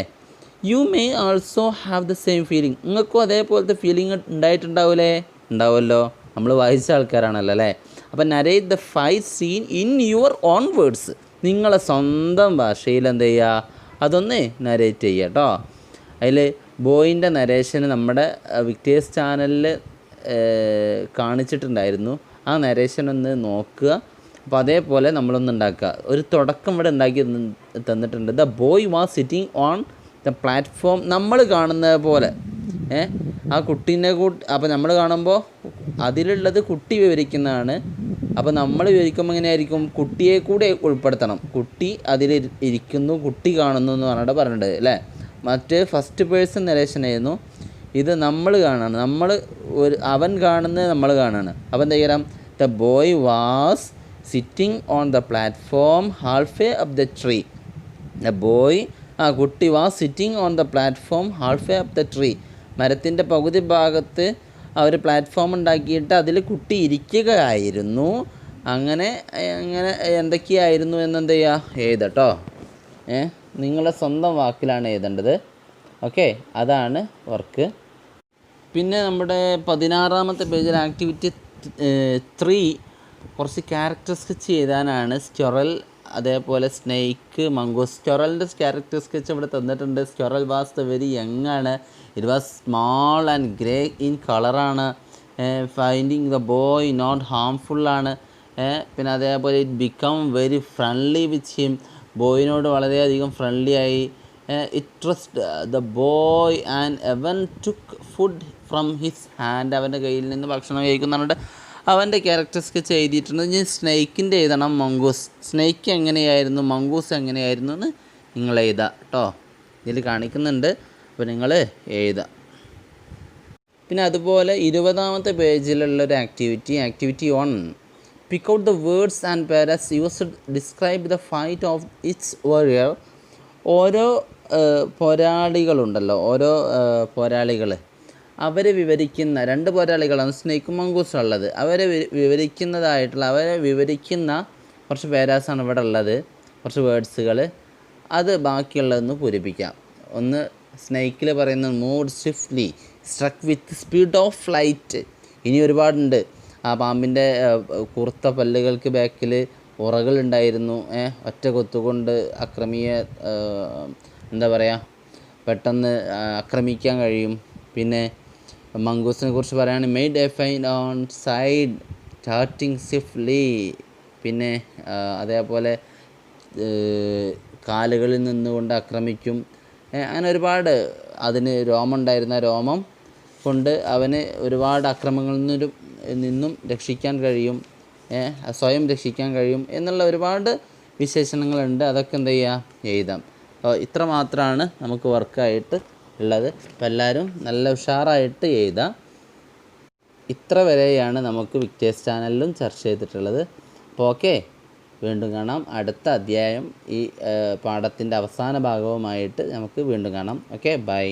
U may also have the same feeling. നിങ്ങൾക്കും അതേപോലത്തെ ഫീലിംഗ് ഉണ്ടായിട്ടുണ്ടാവില്ലേ? ഉണ്ടാവുമല്ലോ, നമ്മൾ വായിച്ച ആൾക്കാരാണല്ലോ അല്ലേ? അപ്പം narrate the fight scene in your own words. നിങ്ങളെ സ്വന്തം ഭാഷയിൽ എന്ത് ചെയ്യുക, അതൊന്ന് നരേറ്റ് ചെയ്യുക കേട്ടോ. അതിൽ ബോയിൻ്റെ നരേഷന് നമ്മുടെ വിക്ടേഴ്സ് ചാനലിൽ കാണിച്ചിട്ടുണ്ടായിരുന്നു. ആ നരേഷൻ ഒന്ന് നോക്കുക. അപ്പോൾ അതേപോലെ നമ്മളൊന്ന് ഉണ്ടാക്കുക. ഒരു തുടക്കം ഇവിടെ ഉണ്ടാക്കി തന്നിട്ടുണ്ട്. The boy was sitting on the platform. നമ്മൾ കാണുന്നത് പോലെ ആ കുട്ടീനെ അപ്പോൾ നമ്മൾ കാണുമ്പോൾ അതിലുള്ളത് കുട്ടി വിവരിക്കുന്നതാണ്. അപ്പോൾ നമ്മൾ വിവരിക്കുമ്പോൾ എങ്ങനെയായിരിക്കും? കുട്ടിയെ കൂടെ ഉൾപ്പെടുത്തണം. കുട്ടി അതിൽ ഇരിക്കുന്നു, കുട്ടി കാണുന്നു എന്ന് പറഞ്ഞിട്ടുണ്ട് അല്ലേ? മറ്റേ ഫസ്റ്റ് പേഴ്സൺ നരേഷനായിരുന്നു. ഇത് നമ്മൾ കാണാണ്, അവൻ കാണുന്നത് നമ്മൾ കാണാണ്. അപ്പോൾ എന്താ ചെയ്യാം? The boy was sitting on the platform half way up the tree. The boy, കുട്ടി was sitting on the platform half way up the tree. മരത്തിൻ്റെ പകുതി ഭാഗത്ത് അവർ പ്ലാറ്റ്ഫോം ഉണ്ടാക്കിയിട്ട് അതിൽ കുട്ടി ഇരിക്കുകയായിരുന്നു. അങ്ങനെ എന്തൊക്കെയായിരുന്നു എന്നെന്ത് ചെയ്യുക? എഴുതട്ടോ. നിങ്ങളുടെ സ്വന്തം വാക്കിലാണ് എഴുതേണ്ടത്. ഓക്കെ, അതാണ് വർക്ക്. പിന്നെ നമ്മുടെ 16ാമത്തെ പേജിൽ ആക്ടിവിറ്റി 3 കുറച്ച് ക്യാരക്ടർ സ്കെച്ച് എഴുതാനാണ്. സ്ക്വറൽ, അതേപോലെ സ്നേക്ക്, മംഗൂസ്. സ്ക്വറലിൻ്റെ ക്യാരക്ടർ സ്കെച്ച് ഇവിടെ തന്നിട്ടുണ്ട്. Squirrel was the very young ആണ്. It was small and grey in കളറാണ്. ഫൈൻഡിങ് ദ ബോയ് നോട്ട് ഹാംഫുള്ളാണ്. പിന്നെ അതേപോലെ it become very friendly with him. ബോയിനോട് വളരെയധികം ഫ്രണ്ട്ലി ആയി. It trust the boy and even took food from his hand. അവൻ്റെ കയ്യിൽ നിന്ന് ഭക്ഷണം കഴിക്കുന്നുണ്ട്. അവൻ്റെ ക്യാരക്ടർ സ്കെച്ച് എഴുതിയിട്ടുണ്ട്. ഇനി സ്നേക്കിൻ്റെ എഴുതണം. മംഗൂസ്, സ്നേക്ക് എങ്ങനെയായിരുന്നു, മംഗൂസ് എങ്ങനെയായിരുന്നു എന്ന് നിങ്ങൾ എഴുതാം കേട്ടോ. ഇതിൽ കാണിക്കുന്നുണ്ട്, അപ്പോൾ നിങ്ങൾ എഴുതാം. പിന്നെ അതുപോലെ 20ാമത്തെ പേജിലുള്ളൊരു activity 1. Pick out the words and phrases used describe the fight of its warrior. ഓരോ പോരാളികളുണ്ടല്ലോ, ഓരോ പോരാളികൾ, അവരെ വിവരിക്കുന്ന 2 പോരാളികളാണ് സ്നേക്കും മംഗൂസും ഉള്ളത്. അവരെ വിവരിക്കുന്ന കുറച്ച് പാരാസാണ് ഇവിടെ ഉള്ളത്, കുറച്ച് വേർഡ്സുകൾ. അത് ബാക്കിയുള്ളതൊന്ന് പൂരിപ്പിക്കാം. ഒന്ന് സ്നേക്കിൽ പറയുന്നത് move swiftly, സ്ട്രക്ക് with speed of flight. ഇനി ഒരുപാടുണ്ട്. ആ പാമ്പിൻ്റെ കുറുത്ത പല്ലുകൾക്ക് ബാക്കിൽ ഉറകളുണ്ടായിരുന്നു. ഒറ്റ കൊത്തുകൊണ്ട് എന്താ പറയുക, പെട്ടെന്ന് ആക്രമിക്കാൻ കഴിയും. പിന്നെ മംഗൂസിനെ കുറിച്ച് പറയുകയാണെങ്കിൽ made A fine on side starting swiftly. പിന്നെ അതേപോലെ കാലുകളിൽ നിന്നുകൊണ്ട് ആക്രമിക്കും. അങ്ങനെ ഒരുപാട്. അതിന് രോമം ഉണ്ടായിരുന്ന രോമം കൊണ്ട് അവന് ഒരുപാട് ആക്രമണങ്ങളിൽ നിന്നും രക്ഷിക്കാൻ കഴിയും, സ്വയം രക്ഷിക്കാൻ കഴിയും എന്നുള്ള ഒരുപാട് വിശേഷണങ്ങളുണ്ട്. അതൊക്കെ എന്ത് ചെയ്യുക? എഴുതാം. ഇത്ര മാത്രമാണ് നമുക്ക് വർക്കായിട്ട് ഉള്ളത്. അപ്പോൾ എല്ലാവരും നല്ല ഉഷാറായിട്ട് എഴുതാം. ഇത്ര വരെയാണ് നമുക്ക് വിക്ടേഴ്സ് ചാനലിലും ചർച്ച ചെയ്തിട്ടുള്ളത്. അപ്പോൾ ഓക്കെ, വീണ്ടും കാണാം. അടുത്ത അധ്യായം ഈ പാഠത്തിൻ്റെ അവസാന ഭാഗവുമായിട്ട് നമുക്ക് വീണ്ടും കാണാം. Okay, by.